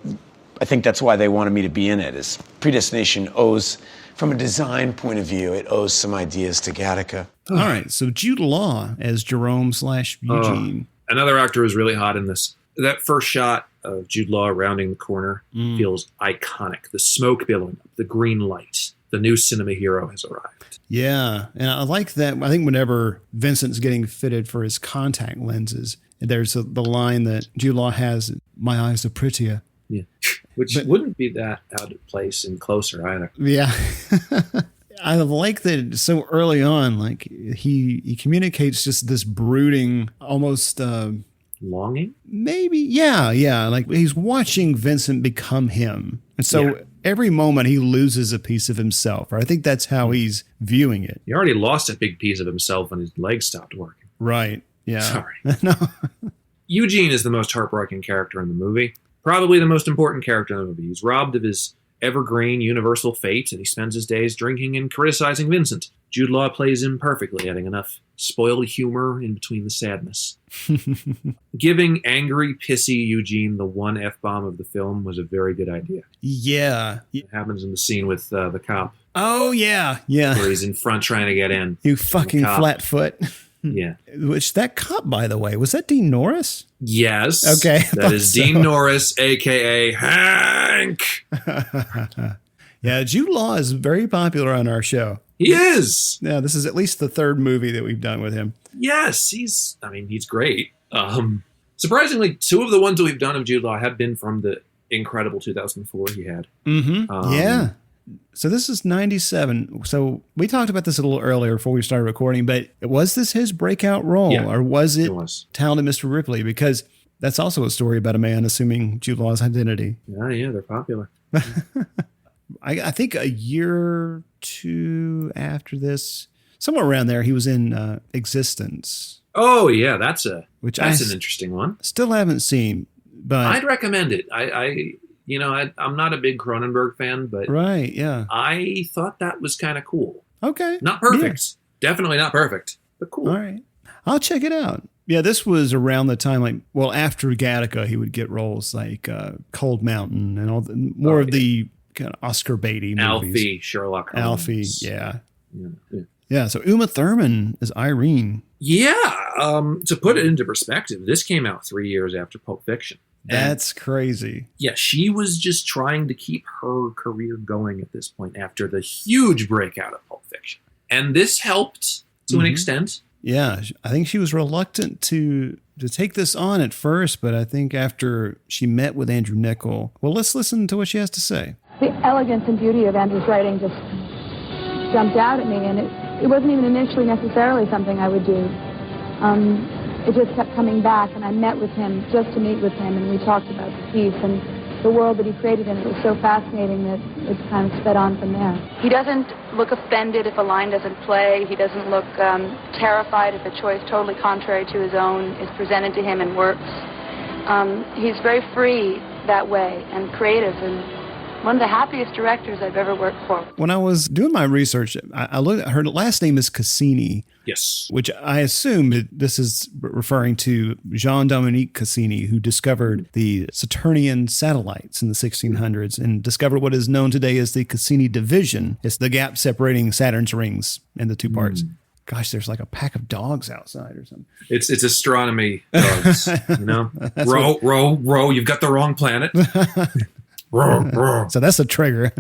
I think that's why they wanted me to be in it, is Predestination owes, from a design point of view, it owes some ideas to Gattaca. All right, so Jude Law as Jerome/Eugene. Another actor who's really hot in this. That first shot of Jude Law rounding the corner feels iconic. The smoke billowing up, the green light. The new cinema hero has arrived. Yeah, and I like that. I think whenever Vincent's getting fitted for his contact lenses, there's the line that Jude Law has, "My eyes are prettier." Yeah, which wouldn't be that out of place in Closer either. Yeah. I like that so early on, like he communicates just this brooding, almost... longing? Maybe, yeah. Like he's watching Vincent become him. And so every moment he loses a piece of himself. Right? I think that's how he's viewing it. He already lost a big piece of himself when his legs stopped working. Right, yeah. Sorry. No. Eugene is the most heartbreaking character in the movie. Probably the most important character in the movie. He's robbed of his evergreen universal fate, and he spends his days drinking and criticizing Vincent. Jude Law plays him perfectly, having enough spoiled humor in between the sadness. Giving angry, pissy Eugene the one F-bomb of the film was a very good idea. Yeah. It happens in the scene with the cop. Oh, yeah. Where he's in front trying to get in. You fucking flatfoot. Yeah. Which, that cop, by the way, was that Dean Norris? Yes. Okay. That is Dean Norris, a.k.a. Hank. Yeah, Jude Law is very popular on our show. He is. Yeah, this is at least the third movie that we've done with him. Yes, he's great. Surprisingly, two of the ones that we've done of Jude Law have been from the incredible 2004 he had. Yeah. So this is 97. So we talked about this a little earlier before we started recording, but was this his breakout role, or was it Talented Mr. Ripley? Because that's also a story about a man assuming Jude Law's identity. Yeah, they're popular. I think a year or two after this, somewhere around there, he was in Existence. Oh yeah, that's an interesting one. Still haven't seen, but I'd recommend it. I'm not a big Cronenberg fan, but right, yeah, I thought that was kind of cool. Okay, not perfect, definitely not perfect, but cool. All right, I'll check it out. Yeah, this was around the time, after Gattaca, he would get roles like Cold Mountain and all more of the kind of Oscar baity movies. Alfie, Sherlock Holmes. Alfie, yeah. So Uma Thurman is Irene. Yeah, to put it into perspective, this came out 3 years after Pulp Fiction. That's crazy. Yeah, she was just trying to keep her career going at this point after the huge breakout of Pulp Fiction. And this helped to an extent. Yeah, I think she was reluctant to take this on at first, but I think after she met with Andrew Niccol, well, let's listen to what she has to say. The elegance and beauty of Andrew's writing just jumped out at me, and it wasn't even initially necessarily something I would do. It just kept coming back, and I met with him just to meet with him, and we talked about the piece and the world that he created, and it was so fascinating that it's kind of sped on from there. He doesn't look offended if a line doesn't play. He doesn't look terrified if a choice totally contrary to his own is presented to him and works. He's very free that way and creative, and one of the happiest directors I've ever worked for. When I was doing my research, I looked at her last name is Cassini. Yes. Which I assume this is referring to Jean-Dominique Cassini, who discovered the Saturnian satellites in the 1600s and discovered what is known today as the Cassini division. It's the gap separating Saturn's rings into two parts. Gosh, there's like a pack of dogs outside or something. It's astronomy dogs, row, you've got the wrong planet. So that's a trigger.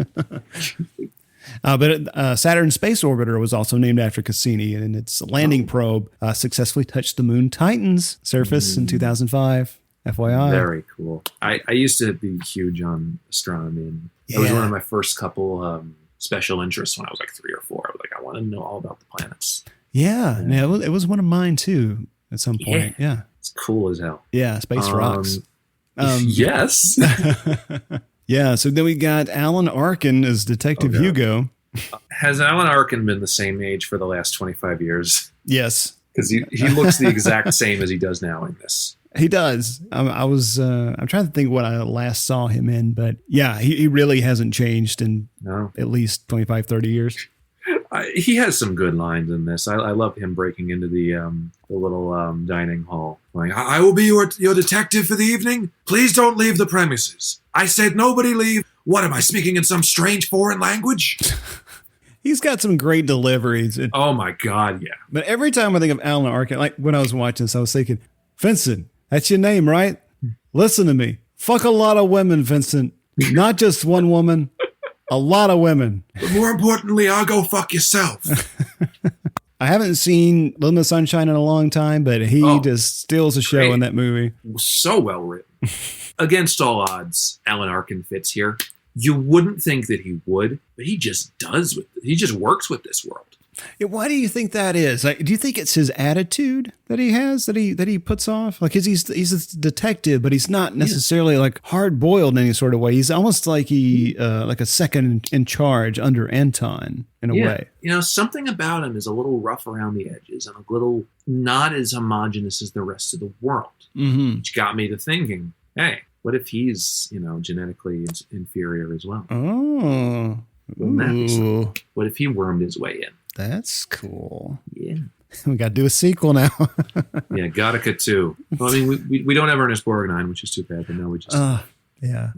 But Saturn's space orbiter was also named after Cassini, and its landing probe successfully touched the moon Titan's surface in 2005. FYI. Very cool. I used to be huge on astronomy, and it was one of my first couple special interests when I was like 3 or 4. I was like, I want to know all about the planets. Yeah, it was one of mine too at some point. Yeah. It's cool as hell. Yeah, space rocks. Yes. Yeah, so then we got Alan Arkin as Detective Hugo. Has Alan Arkin been the same age for the last 25 years? Yes. Because he looks the exact same as he does now in this. He does. I'm trying to think what I last saw him in, but yeah, he really hasn't changed in at least 25, 30 years. He has some good lines in this. I love him breaking into the little dining hall. Going, I will be your detective for the evening. Please don't leave the premises. I said nobody leave. What, am I speaking in some strange foreign language? He's got some great deliveries. Oh my God, yeah. But every time I think of Alan Arkin, like when I was watching this, I was thinking, Vincent, that's your name, right? Listen to me. Fuck a lot of women, Vincent. Not just one woman. A lot of women. But more importantly, I'll go fuck yourself. I haven't seen Little Miss Sunshine in a long time, but he just steals the show in that movie. So well written. Against all odds, Alan Arkin fits here. You wouldn't think that he would, but he just does. He just works with this world. Yeah, why do you think that is? Like, do you think it's his attitude that he has that he puts off? Like, he's a detective, but he's not necessarily like hard boiled in any sort of way. He's almost like like a second in charge under Anton in a way. You know, something about him is a little rough around the edges and a little not as homogenous as the rest of the world, which got me to thinking, hey, what if he's genetically inferior as well? Oh, wouldn't that be something? What if he wormed his way in? That's cool. Yeah. We got to do a sequel now. Yeah, Gattaca 2. Well, I mean, we don't have Ernest Borgnine, which is too bad, but no, we just, Yeah,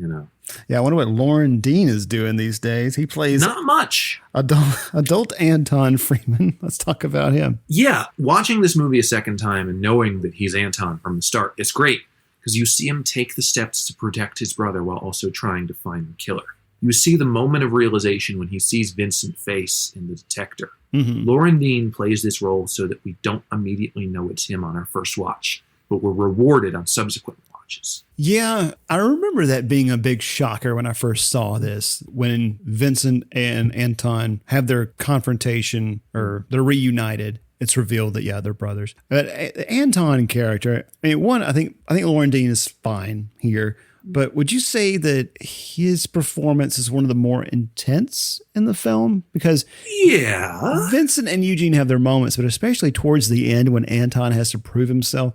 I wonder what Lauren Dean is doing these days. He plays not much. Adult Anton Freeman. Let's talk about him. Yeah, watching this movie a second time and knowing that he's Anton from the start, it's great because you see him take the steps to protect his brother while also trying to find the killer. you see the moment of realization when he sees Vincent face in the detector. Mm-hmm. Lauren Dean plays this role so that we don't immediately know it's him on our first watch, but we're rewarded on subsequent watches. Yeah, I remember that being a big shocker when I first saw this, when Vincent and Anton have their confrontation, or they're reunited. It's revealed that, yeah, they're brothers. But Anton character, I mean, I think Lauren Dean is fine here. But would you say that his performance is one of the more intense in the film? Because yeah, Vincent and Eugene have their moments, but especially towards the end when Anton has to prove himself.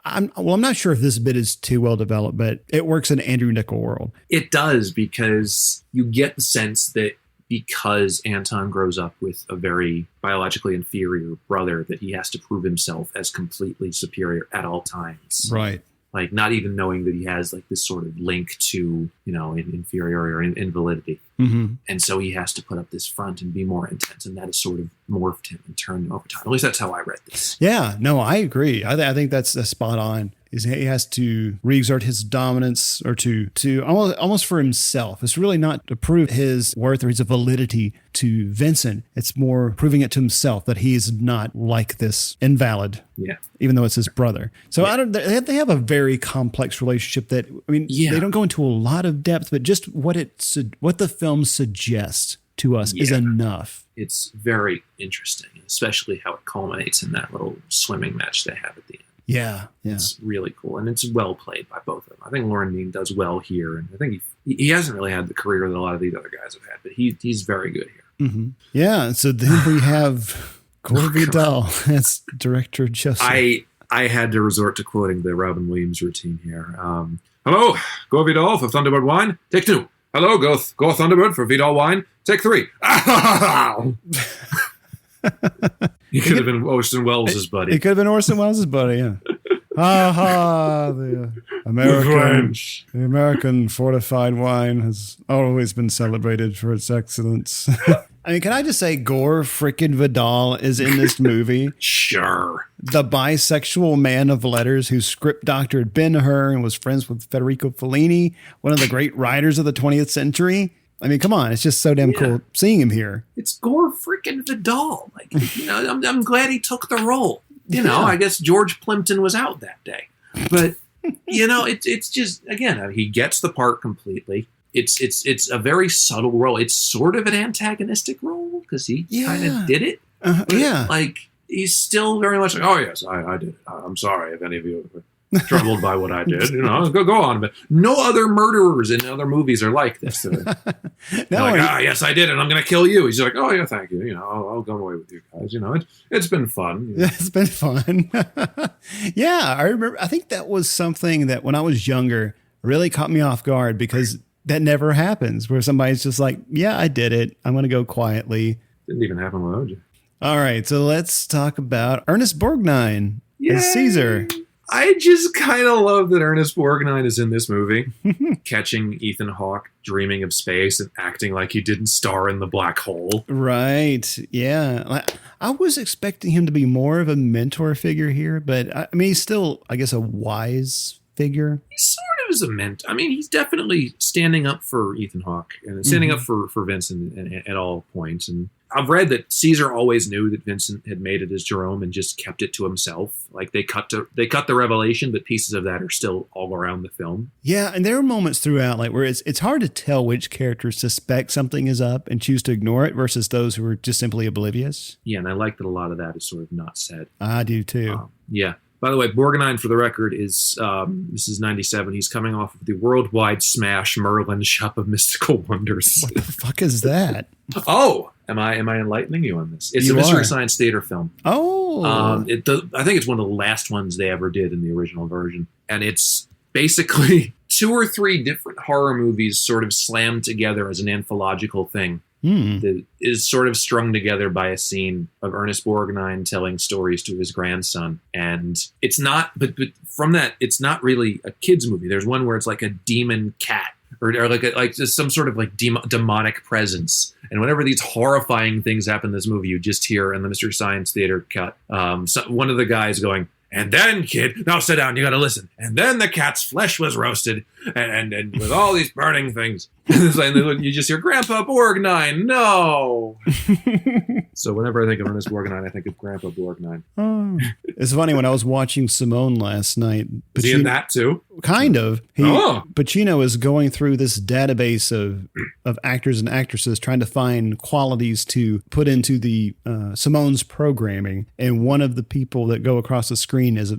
I'm not sure if this bit is too well developed, but it works in Andrew Niccol world. It does, because you get the sense that because Anton grows up with a very biologically inferior brother, that he has to prove himself as completely superior at all times. Right. Like, not even knowing that he has like this sort of link to, inferiority or invalidity. Mm-hmm. And so he has to put up this front and be more intense. And that has sort of morphed him and turned him over time. At least that's how I read this. Yeah, no, I agree. I think that's spot on. Is he has to re-exert his dominance, or to almost for himself. It's really not to prove his worth or his validity to Vincent. It's more proving it to himself that he is not like this invalid. Yeah. Even though it's his brother. So they have a very complex relationship that, they don't go into a lot of depth, but just what the film suggests to us is enough. It's very interesting, especially how it culminates in that little swimming match they have at the end. Yeah. It's really cool, and it's well played by both of them. I think Lauren Dean does well here, and I think he hasn't really had the career that a lot of these other guys have had, but he's very good here. Mm-hmm. Yeah, so then we have Gore Vidal as director Joseph. I had to resort to quoting the Robin Williams routine here. Hello, Gore Vidal for Thunderbird Wine. Take 2. Hello, Gore Thunderbird for Vidal Wine. Take 3. He could have been Orson Welles' buddy. He could have been Orson Welles' buddy, yeah. The American fortified wine has always been celebrated for its excellence. I mean, can I just say Gore Frickin Vidal is in this movie? Sure. The bisexual man of letters who script doctored Ben-Hur and was friends with Federico Fellini, one of the great writers of the 20th century. I mean, come on. It's just so damn cool seeing him here. It's Gore Frickin Vidal. Like, I'm glad he took the role. I guess George Plimpton was out that day. But, it's just, again, he gets the part completely. It's a very subtle role. It's sort of an antagonistic role because he kind of did it. Like, he's still very much like, oh, yes, I did it. I'm sorry if any of you were troubled by what I did. Go on. But no other murderers in other movies are like this. Yes, I did, and I'm going to kill you. He's like, oh, yeah, thank you. I'll go away with you guys. It's been fun. It's been fun. Yeah, I remember. I think that was something that when I was younger really caught me off guard, because that never happens, where somebody's just like, yeah, I did it. I'm going to go quietly. Didn't even happen with OJ. All right, so let's talk about Ernest Borgnine as Caesar. I just kind of love that Ernest Borgnine is in this movie, catching Ethan Hawke dreaming of space and acting like he didn't star in the black hole. Right. Yeah. I was expecting him to be more of a mentor figure here, but I mean, he's still, I guess, a wise figure. He sort of is a mentor. I mean, he's definitely standing up for Ethan Hawke and standing up for Vincent at all points. And I've read that Caesar always knew that Vincent had made it as Jerome and just kept it to himself. Like, they cut the revelation, but pieces of that are still all around the film. Yeah, and there are moments throughout where it's hard to tell which characters suspect something is up and choose to ignore it versus those who are just simply oblivious. Yeah, and I like that a lot of that is sort of not said. I do too. Yeah. By the way, Borgnine, for the record, is this is 97. He's coming off of the worldwide smash Merlin Shop of Mystical Wonders. What the fuck is that? Oh, am I enlightening you on this? It's a Mystery Science Theater film. Oh, I think it's one of the last ones they ever did in the original version, and it's basically 2 or 3 different horror movies sort of slammed together as an anthological thing. That is sort of strung together by a scene of Ernest Borgnine telling stories to his grandson. And it's not, but from that, it's not really a kid's movie. There's one where it's like a demon cat or like just some sort of like demonic presence. And whenever these horrifying things happen in this movie, you just hear in the Mystery Science Theater cut, one of the guys going, And then, kid, now sit down, you gotta listen. And then the cat's flesh was roasted, and with all these burning things. And you just hear, Grandpa Borgnine, no! So whenever I think of Ernest Borgnine, I think of Grandpa Borgnine. Oh. It's funny, when I was watching Simone last night. Is he in that too? Kind of. Pacino is going through this database of actors and actresses trying to find qualities to put into the Simone's programming. And one of the people that go across the screen is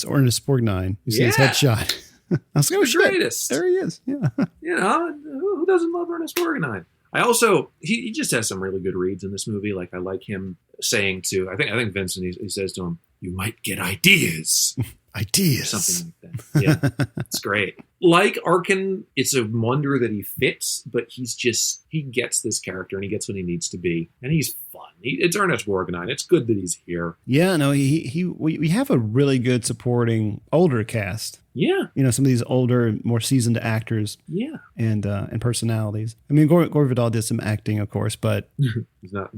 Ernest Borgnine. You see his headshot. I was like, oh, shit. Greatest. There he is. Yeah. You know, who doesn't love Ernest Borgnine? I also, he just has some really good reads in this movie. Like, I like him saying to, I think Vincent, he says to him, you might get ideas. Ideas. Something like that. Yeah, it's great. Like Arkin, it's a wonder that he fits, but he gets this character and he gets what he needs to be. And he's fun. It's Ernest Borgnine. It's good that he's here. Yeah, no, we have a really good supporting older cast. Yeah. You know, some of these older, more seasoned actors. Yeah. And personalities. I mean, Gore Vidal did some acting, of course, but he's not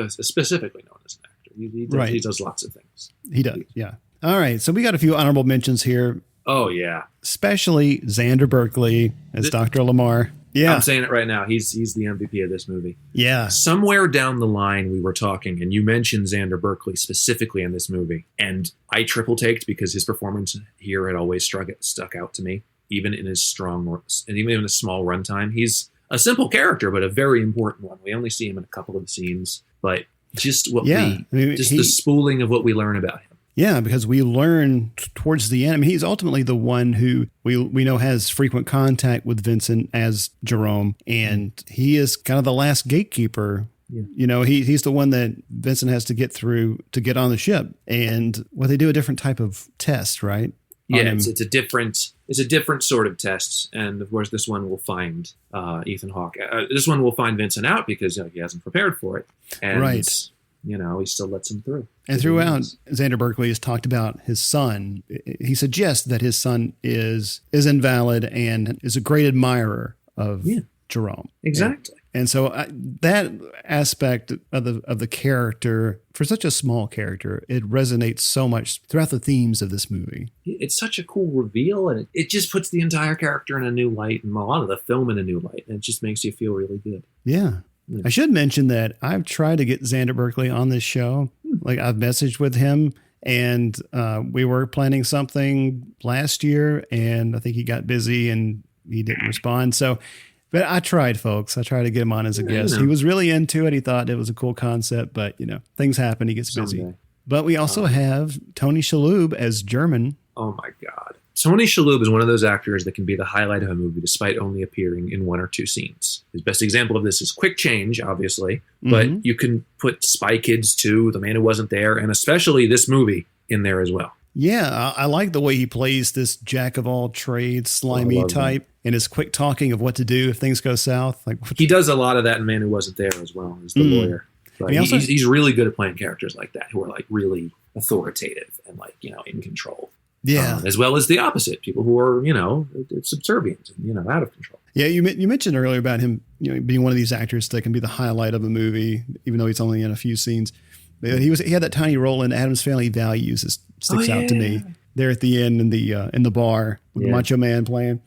specifically known as an actor. He does lots of things. He does, yeah. All right, so we got a few honorable mentions here. Oh, yeah. Especially Xander Berkeley as Dr. Lamar. Yeah. I'm saying it right now. He's the MVP of this movie. Yeah. Somewhere down the line, we were talking, and you mentioned Xander Berkeley specifically in this movie. And I triple-taked because his performance here had always stuck out to me, even in his small runtime. He's a simple character, but a very important one. We only see him in a couple of scenes, but just the spooling of what we learn about him. Yeah, because we learn towards the end. I mean, he's ultimately the one who we know has frequent contact with Vincent as Jerome, and he is kind of the last gatekeeper. Yeah. You know, he's the one that Vincent has to get through to get on the ship. And they do a different type of test, right? Yeah, it's a different sort of test, and of course, this one will find Ethan Hawke. This one will find Vincent out because he hasn't prepared for it, and right. You know, he still lets him through. And throughout, Xander Berkeley has talked about his son. He suggests that his son is invalid and is a great admirer of Jerome. Exactly. And so that aspect of the character, for such a small character, it resonates so much throughout the themes of this movie. It's such a cool reveal, and it just puts the entire character in a new light, and a lot of the film in a new light, and it just makes you feel really good. Yeah. I should mention that I've tried to get Xander Berkeley on this show. Like, I've messaged with him, and we were planning something last year, and I think he got busy and he didn't respond. So, but I tried, folks. I tried to get him on as a guest. He was really into it. He thought it was a cool concept, but things happen. He gets busy. But we also have Tony Shalhoub as German. Oh my God. Tony Shalhoub is one of those actors that can be the highlight of a movie despite only appearing in one or two scenes. His best example of this is Quick Change, obviously, but you can put Spy Kids 2, The Man Who Wasn't There, and especially this movie in there as well. Yeah, I like the way he plays this jack of all trades, slimy type, and his quick talking of what to do if things go south. He does a lot of that in Man Who Wasn't There as well as the lawyer. But he's really good at playing characters like that who are like really authoritative and like, in control. Yeah. As well as the opposite, people who are, subservient and, out of control. Yeah, you mentioned earlier about him, being one of these actors that can be the highlight of a movie, even though he's only in a few scenes. But he had that tiny role in Addams Family Values that sticks out to me. There at the end in the bar with Macho Man playing.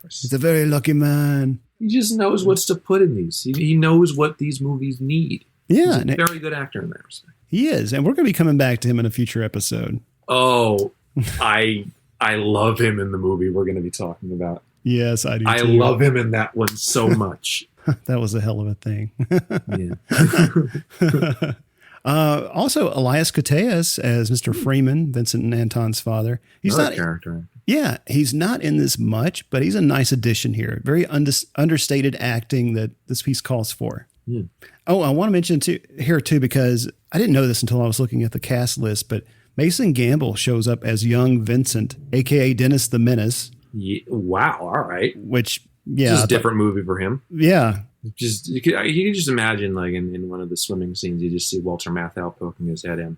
He's a very lucky man. He just knows what's to put in these. He knows what these movies need. Yeah. He's a very good actor in that respect. He is. And we're going to be coming back to him in a future episode. Oh, I love him in the movie we're going to be talking about. Yes, I do too. I love him in that one so much. That was a hell of a thing. Yeah. Also, Elias Koteas as Mr. Freeman, Vincent and Anton's father. He's Another not character. Yeah, he's not in this much, but he's a nice addition here. Very understated acting that this piece calls for. Yeah. Oh, I want to mention here too, because I didn't know this until I was looking at the cast list, but Mason Gamble shows up as young Vincent, a.k.a. Dennis the Menace. Yeah, wow, all right. Which, just a different movie for him. Yeah. Just you can just imagine, like, in one of the swimming scenes, you just see Walter Matthau poking his head in.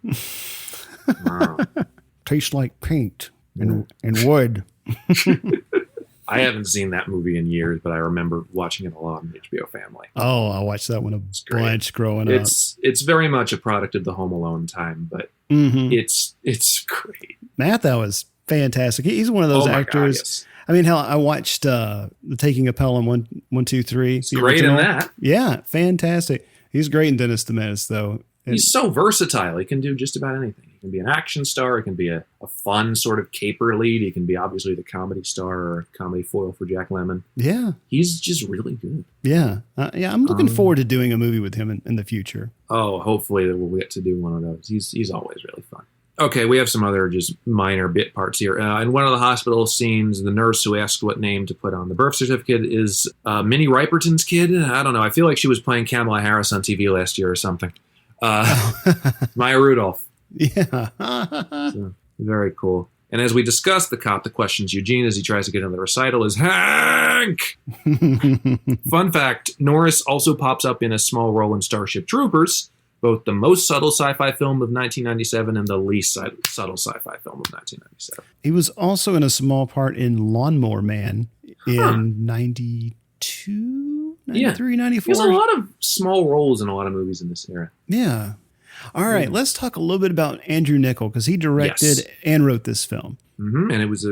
Wow. Tastes like paint and wood. I haven't seen that movie in years, but I remember watching it a lot on HBO Family. Oh, I watched that one a bunch growing up. It's very much a product of the Home Alone time, but it's great. Matt, that was fantastic. He's one of those actors. God, yes. I mean, hell, I watched The Taking of Pelham 1, 2, 3. He's great in that. Yeah, fantastic. He's great in Dennis the Menace, though. He's so versatile. He can do just about anything. He can be an action star. He can be a fun sort of caper lead. He can be obviously the comedy star or comedy foil for Jack Lemmon. Yeah. He's just really good. Yeah. I'm looking forward to doing a movie with him in the future. Oh, hopefully we'll get to do one of those. He's always really fun. Okay, we have some other just minor bit parts here. In one of the hospital scenes, the nurse who asked what name to put on the birth certificate is Minnie Riperton's kid. I don't know. I feel like she was playing Kamala Harris on TV last year or something. Maya Rudolph. Yeah. So, very cool. And as we discussed, the cop that questions Eugene as he tries to get into the recital is Hank! Fun fact, Norris also pops up in a small role in Starship Troopers, both the most subtle sci-fi film of 1997 and the least subtle sci-fi film of 1997. He was also in a small part in Lawnmower Man in 92, 93, 94. He has a lot of small roles in a lot of movies in this era. Yeah. All right, let's talk a little bit about Andrew Niccol, because he directed and wrote this film. Mm-hmm. And it was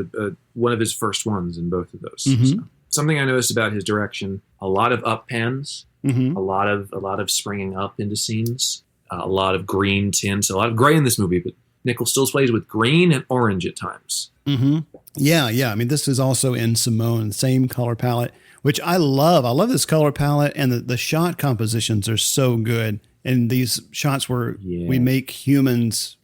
one of his first ones in both of those. Mm-hmm. So, something I noticed about his direction, a lot of up pans, a lot of springing up into scenes, a lot of green tints, a lot of gray in this movie, but Niccol still plays with green and orange at times. Mm-hmm. Yeah. I mean, this is also in Simone, same color palette, which I love. I love this color palette, and the shot compositions are so good. And these shots where he makes humans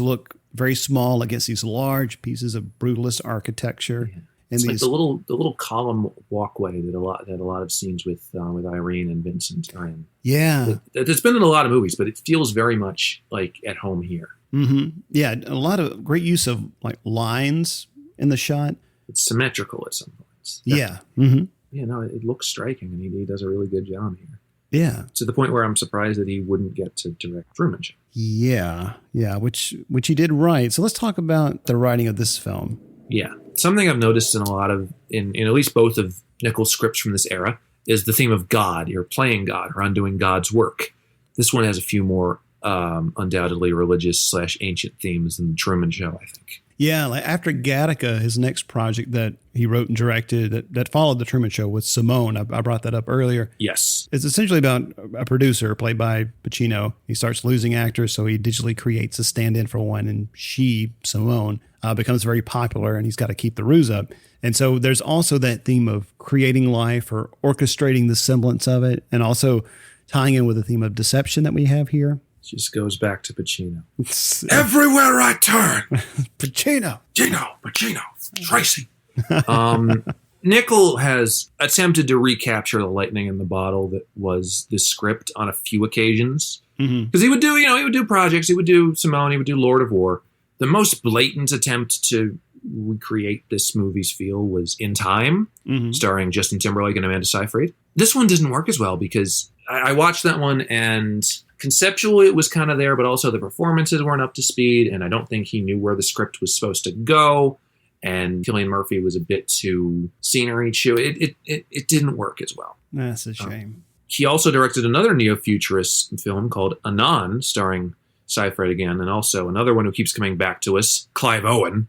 look very small against these large pieces of brutalist architecture. Yeah. And it's like the little column walkway that a lot of scenes with Irene and Vincent are in. Yeah, it's been in a lot of movies, but it feels very much like at home here. Mm-hmm. Yeah, a lot of great use of like lines in the shot. It's symmetrical at some points. Yeah. Mm-hmm. Yeah, no, it looks striking, and he does a really good job here. Yeah, to the point where I'm surprised that he wouldn't get to direct Truman Show. Yeah, which he did write. So let's talk about the writing of this film. Yeah, something I've noticed in at least both of Niccol's scripts from this era is the theme of God. You're playing God or undoing God's work. This one has a few more undoubtedly religious / ancient themes than the Truman Show, I think. Yeah, like after Gattaca, his next project that he wrote and directed that followed the Truman Show with Simone. I brought that up earlier. Yes. It's essentially about a producer played by Pacino. He starts losing actors, so he digitally creates a stand-in for one, and Simone, becomes very popular, and he's got to keep the ruse up. And so there's also that theme of creating life or orchestrating the semblance of it, and also tying in with the theme of deception that we have here. Just goes back to Pacino. Everywhere I turn, Pacino, Tracy. Niccol has attempted to recapture the lightning in the bottle that was this script on a few occasions. Because he would do projects. He would do Simone. He would do Lord of War. The most blatant attempt to recreate this movie's feel was In Time, starring Justin Timberlake and Amanda Seyfried. This one didn't work as well because I watched that one, and conceptually it was kind of there, but also the performances weren't up to speed, and I don't think he knew where the script was supposed to go, and Cillian Murphy was a bit too scenery chew. It didn't work as well. That's a shame. He also directed another neo-futurist film called Anon, starring Seyfried again, and also another one who keeps coming back to us, Clive Owen.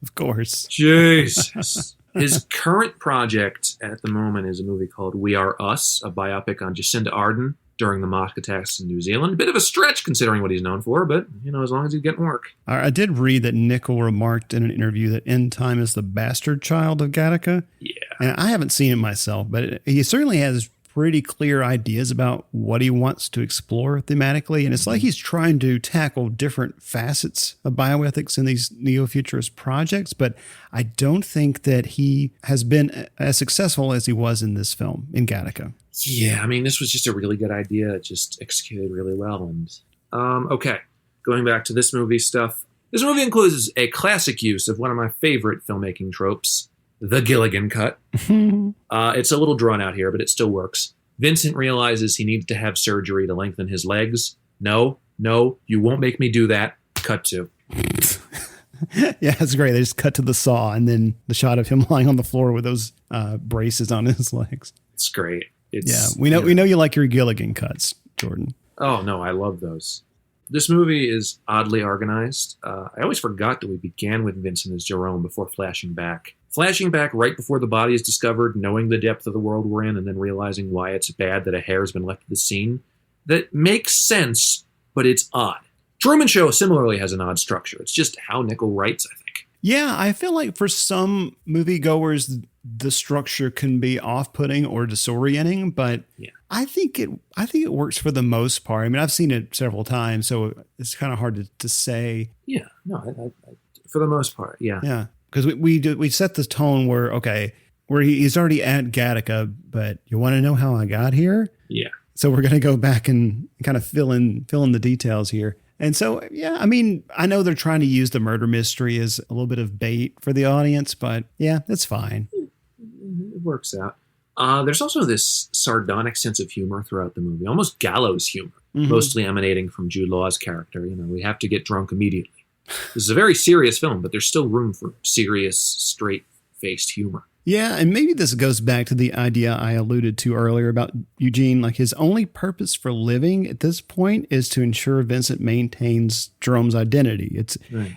Of course. Jesus. His current project at the moment is a movie called We Are Us, a biopic on Jacinda Ardern during the mosque attacks in New Zealand. A bit of a stretch considering what he's known for, but, as long as he's getting work. I did read that Niccol remarked in an interview that In Time is the bastard child of Gattaca. Yeah. And I haven't seen it myself, but he certainly has pretty clear ideas about what he wants to explore thematically. And it's like he's trying to tackle different facets of bioethics in these neo-futurist projects, but I don't think that he has been as successful as he was in this film, in Gattaca. Yeah, this was just a really good idea. It just executed really well. And okay, going back to this movie stuff. This movie includes a classic use of one of my favorite filmmaking tropes, the Gilligan cut. It's a little drawn out here, but it still works. Vincent realizes he needs to have surgery to lengthen his legs. No, you won't make me do that. Cut to. Yeah, it's great. They just cut to the saw and then the shot of him lying on the floor with those braces on his legs. It's great. We know you like your Gilligan cuts, Jordan. Oh, no, I love those. This movie is oddly organized. I always forgot that we began with Vincent as Jerome before flashing back. Flashing back right before the body is discovered, knowing the depth of the world we're in, and then realizing why it's bad that a hair has been left at the scene. That makes sense, but it's odd. Truman Show similarly has an odd structure. It's just how Niccol writes, I think. Yeah, I feel like for some moviegoers, the structure can be off-putting or disorienting, but I think it works for the most part. I mean, I've seen it several times, so it's kind of hard to say. Yeah, no, I, for the most part, yeah. Yeah, because we set the tone where he's already at Gattaca, but you want to know how I got here? Yeah. So we're going to go back and kind of fill in the details here. And so, yeah, I mean, I know they're trying to use the murder mystery as a little bit of bait for the audience, but yeah, that's fine. It works out. There's also this sardonic sense of humor throughout the movie, almost gallows humor, mostly emanating from Jude Law's character. You know, we have to get drunk immediately. This is a very serious film, but there's still room for serious, straight-faced humor. Yeah, and maybe this goes back to the idea I alluded to earlier about Eugene. Like, his only purpose for living at this point is to ensure Vincent maintains Jerome's identity.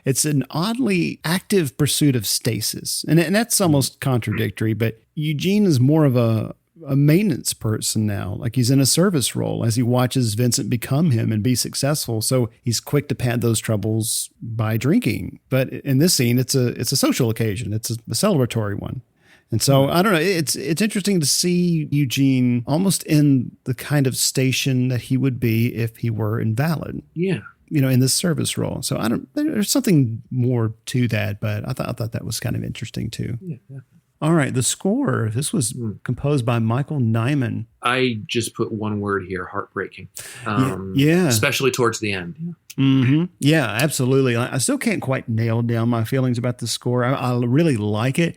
It's an oddly active pursuit of stasis, and that's almost contradictory, but Eugene is more of a maintenance person now. Like, he's in a service role as he watches Vincent become him and be successful. So he's quick to pad those troubles by drinking. But in this scene, it's a social occasion. It's a celebratory one. And so, I don't know, it's interesting to see Eugene almost in the kind of station that he would be if he were invalid. Yeah. You know, in this service role. So there's something more to that, but I thought that was kind of interesting too. Yeah. All right, the score. This was composed by Michael Nyman. I just put one word here, heartbreaking. Yeah. Especially towards the end. Mm-hmm. Yeah, absolutely. I still can't quite nail down my feelings about the score. I really like it.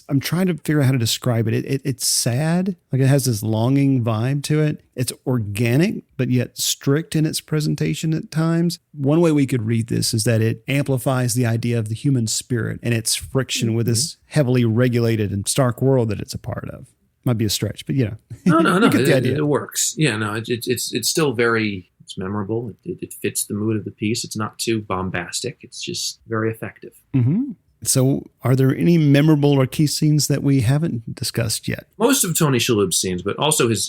I'm trying to figure out how to describe it. It's sad. Like, it has this longing vibe to it. It's organic, but yet strict in its presentation at times. One way we could read this is that it amplifies the idea of the human spirit and its friction with this heavily regulated and stark world that it's a part of. Might be a stretch, but No. you get the idea. It works. Yeah, no, it's still it's memorable. It fits the mood of the piece. It's not too bombastic. It's just very effective. Mm-hmm. So are there any memorable or key scenes that we haven't discussed yet? Most of Tony Shalhoub's scenes, but also his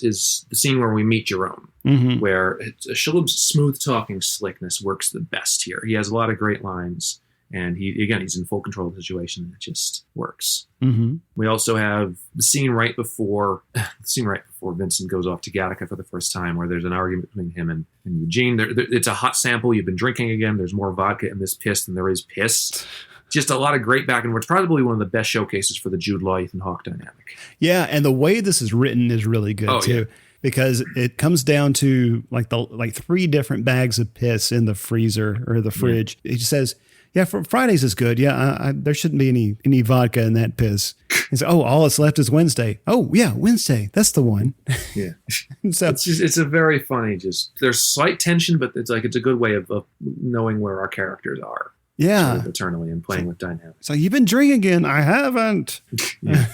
the scene where we meet Jerome, where Shalhoub's smooth-talking slickness works the best here. He has a lot of great lines, and he's in full control of the situation, and it just works. Mm-hmm. We also have the scene right before Vincent goes off to Gattaca for the first time, where there's an argument between him and Eugene. It's a hot sample. You've been drinking again. There's more vodka in this piss than there is piss. Just a lot of great back and forth. Probably one of the best showcases for the Jude Law, Ethan Hawke dynamic. Yeah, and the way this is written is really good too, because it comes down to like 3 different bags of piss in the freezer or the fridge. He just says, "Yeah, for Fridays is good. Yeah, there shouldn't be any vodka in that piss." He says, "Oh, all that's left is Wednesday. Oh, yeah, Wednesday. That's the one." Yeah, so it's a very funny. There's slight tension, but it's a good way of knowing where our characters are. Yeah. Eternally and playing with dynamics. So you've been drinking again. I haven't. Yeah.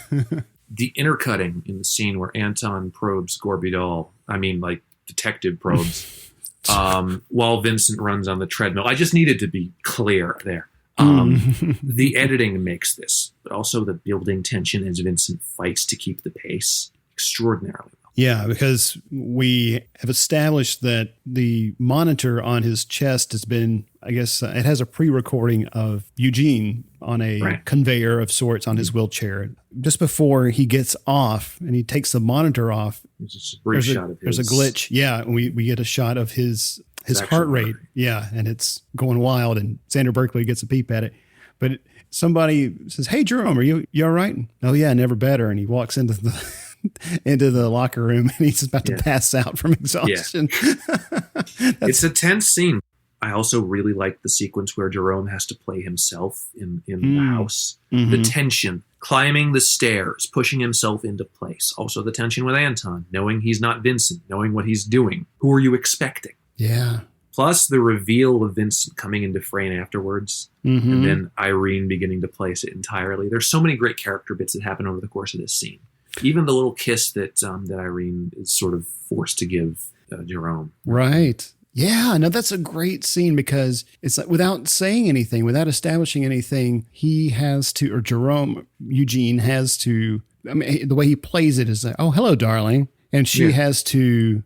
The intercutting in the scene where Anton probes Gore Vidal, like detective probes, while Vincent runs on the treadmill. I just needed to be clear there. The editing makes this, but also the building tension as Vincent fights to keep the pace extraordinarily well. Yeah, because we have established that the monitor on his chest has been, I guess, it has a pre-recording of Eugene on a conveyor of sorts on his wheelchair. Just before he gets off and he takes the monitor off, there's a glitch. Yeah, and we get a shot of his heart rate. Yeah, and it's going wild, and Xander Berkeley gets a peep at it. But somebody says, "Hey, Jerome, are you all right?" "Oh, yeah, never better." And he walks into the locker room, and he's about to pass out from exhaustion. Yeah. It's a tense scene. I also really like the sequence where Jerome has to play himself in the house. Mm-hmm. The tension, climbing the stairs, pushing himself into place. Also the tension with Anton, knowing he's not Vincent, knowing what he's doing. Who are you expecting? Yeah. Plus the reveal of Vincent coming into frame afterwards, Mm-hmm. and then Irene beginning to place it entirely. There's so many great character bits that happen over the course of this scene. Even the little kiss that Irene is sort of forced to give Jerome. Right. Yeah, no, that's a great scene because it's like without saying anything, without establishing anything, he has to, or Eugene has to, I mean, the way he plays it is like, oh, hello, darling. And she has to,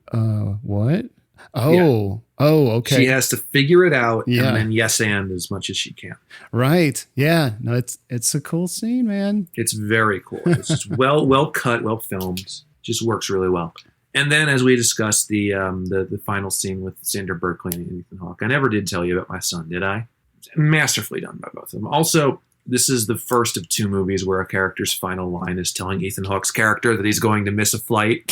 what? Oh, okay. She has to figure it out Yeah. and then yes and as much as she can. Right. Yeah. No, it's a cool scene, man. It's very cool. It's just well cut, well filmed. Just works really well. And then, as we discussed, the final scene with Sandra Berkeley and Ethan Hawke. I never did tell you about my son, did I? Masterfully done by both of them. Also, this is the first of 2 movies where a character's final line is telling Ethan Hawke's character that he's going to miss a flight.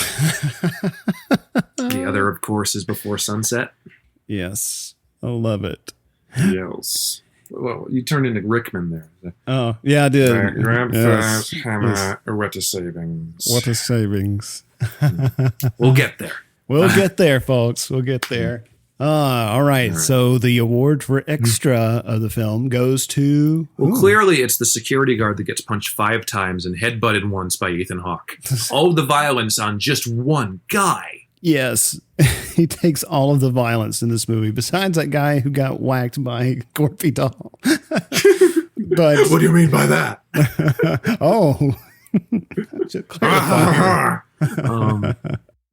The other, of course, is Before Sunset. Yes. I love it. Yes. Well, you turned into Rickman there. Oh, yeah, I did. Grab Yes. fast, hammer, what a savings. What a savings. We'll get there. We'll get there, folks. We'll get there. All right. So the award for extra of the film goes to... Well, clearly it's the security guard that gets punched 5 times and headbutted once by Ethan Hawke. All of the violence on just one guy. Yes. He takes all of the violence in this movie, besides that guy who got whacked by Gore Vidal. But what do you mean by that? Oh.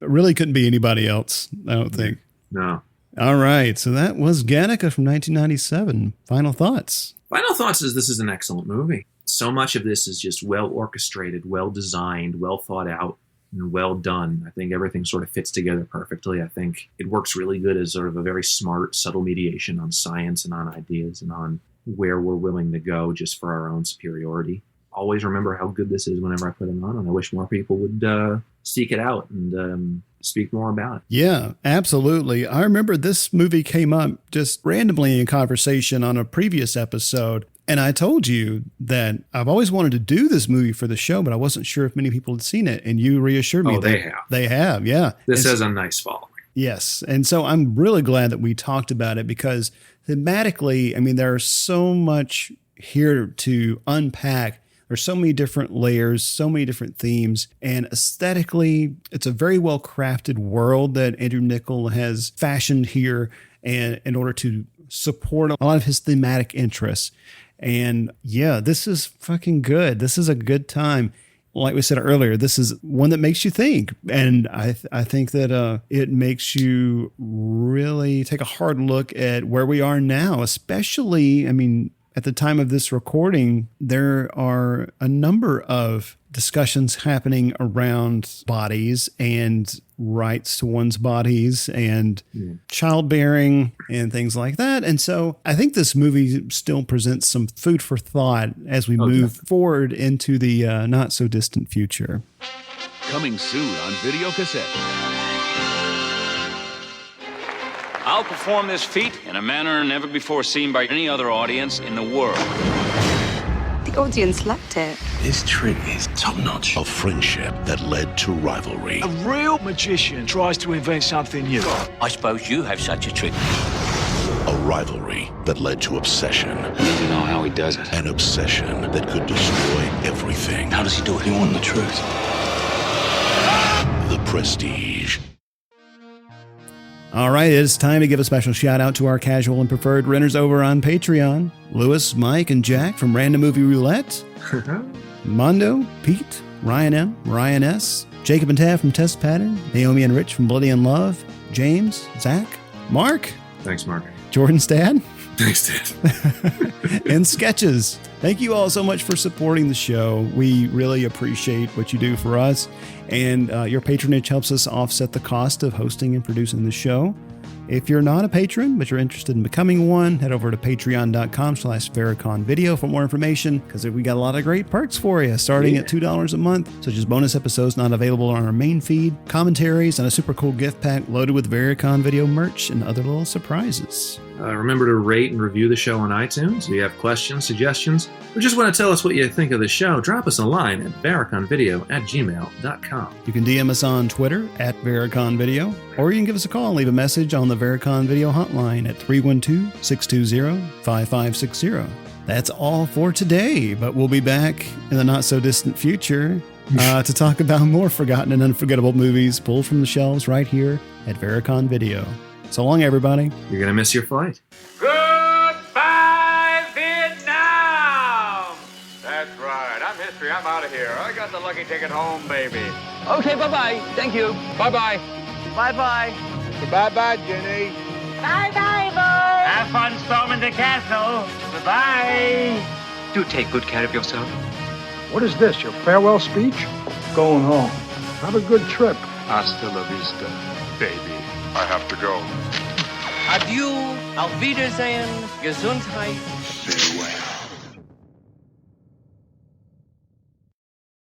It really couldn't be anybody else, I don't think. No. All right. So that was Gattaca from 1997. Final thoughts. Final thoughts is this is an excellent movie. So much of this is just well orchestrated, well designed, well thought out, and well done. I think everything sort of fits together perfectly. I think it works really good as sort of a very smart, subtle mediation on science and on ideas and on where we're willing to go just for our own superiority. Always remember how good this is whenever I put it on, and I wish more people would seek it out and speak more about it. Yeah, absolutely. I remember this movie came up just randomly in conversation on a previous episode, and I told you that I've always wanted to do this movie for the show, but I wasn't sure if many people had seen it, and you reassured me they have. They have, yeah. This has a nice following. Yes, and so I'm really glad that we talked about it because thematically, I mean, there's so much here to unpack. There's so many different layers, so many different themes, and aesthetically, it's a very well crafted world that Andrew Niccol has fashioned here and in order to support a lot of his thematic interests. And yeah, this is fucking good. This is a good time. Like we said earlier, this is one that makes you think. And I think that it makes you really take a hard look at where we are now, especially, I mean, at the time of this recording, there are a number of discussions happening around bodies and rights to one's bodies and childbearing and things like that. And so I think this movie still presents some food for thought as we move forward into the not so distant future. Coming soon on video cassette. I'll perform this feat in a manner never before seen by any other audience in the world. The audience liked it. This trick is top-notch. A friendship that led to rivalry. A real magician tries to invent something new. I suppose you have such a trick. A rivalry that led to obsession. I need to know how he does it. An obsession that could destroy everything. How does he do it? You want the truth. The Prestige. All right, it's time to give a special shout out to our casual and preferred renters over on Patreon. Lewis, Mike, and Jack from Random Movie Roulette. Mondo, Pete, Ryan M, Ryan S, Jacob and Tav from Test Pattern, Naomi and Rich from Bloody in Love, James, Zach, Mark. Thanks, Mark. Jordan Stad. Thanks, Dad. And Sketches. Thank you all so much for supporting the show. We really appreciate what you do for us. And your patronage helps us offset the cost of hosting and producing the show. If you're not a patron, but you're interested in becoming one, head over to patreon.com/VericonVideo for more information, because we got a lot of great perks for you, starting at $2 a month, such as bonus episodes not available on our main feed, commentaries, and a super cool gift pack loaded with Vericon Video merch and other little surprises. Remember to rate and review the show on iTunes. If you have questions, suggestions, or just want to tell us what you think of the show, drop us a line at VericonVideo@gmail.com. You can DM us on Twitter at VericonVideo, or you can give us a call and leave a message on the Vericon Video hotline at 312-620-5560. That's all for today, but we'll be back in the not-so-distant future to talk about more forgotten and unforgettable movies pulled from the shelves right here at Vericon Video. So long, everybody. You're going to miss your flight. Goodbye, Vietnam! That's right. I'm history. I'm out of here. I got the lucky ticket home, baby. Okay, bye-bye. Thank you. Bye-bye. Bye-bye. Bye-bye, Jenny. Bye-bye, boys. Have fun storming the castle. Bye-bye. Do take good care of yourself. What is this, your farewell speech? Going home. Have a good trip. Hasta la vista, baby. I have to go. Adieu, auf Wiedersehen, Gesundheit. See you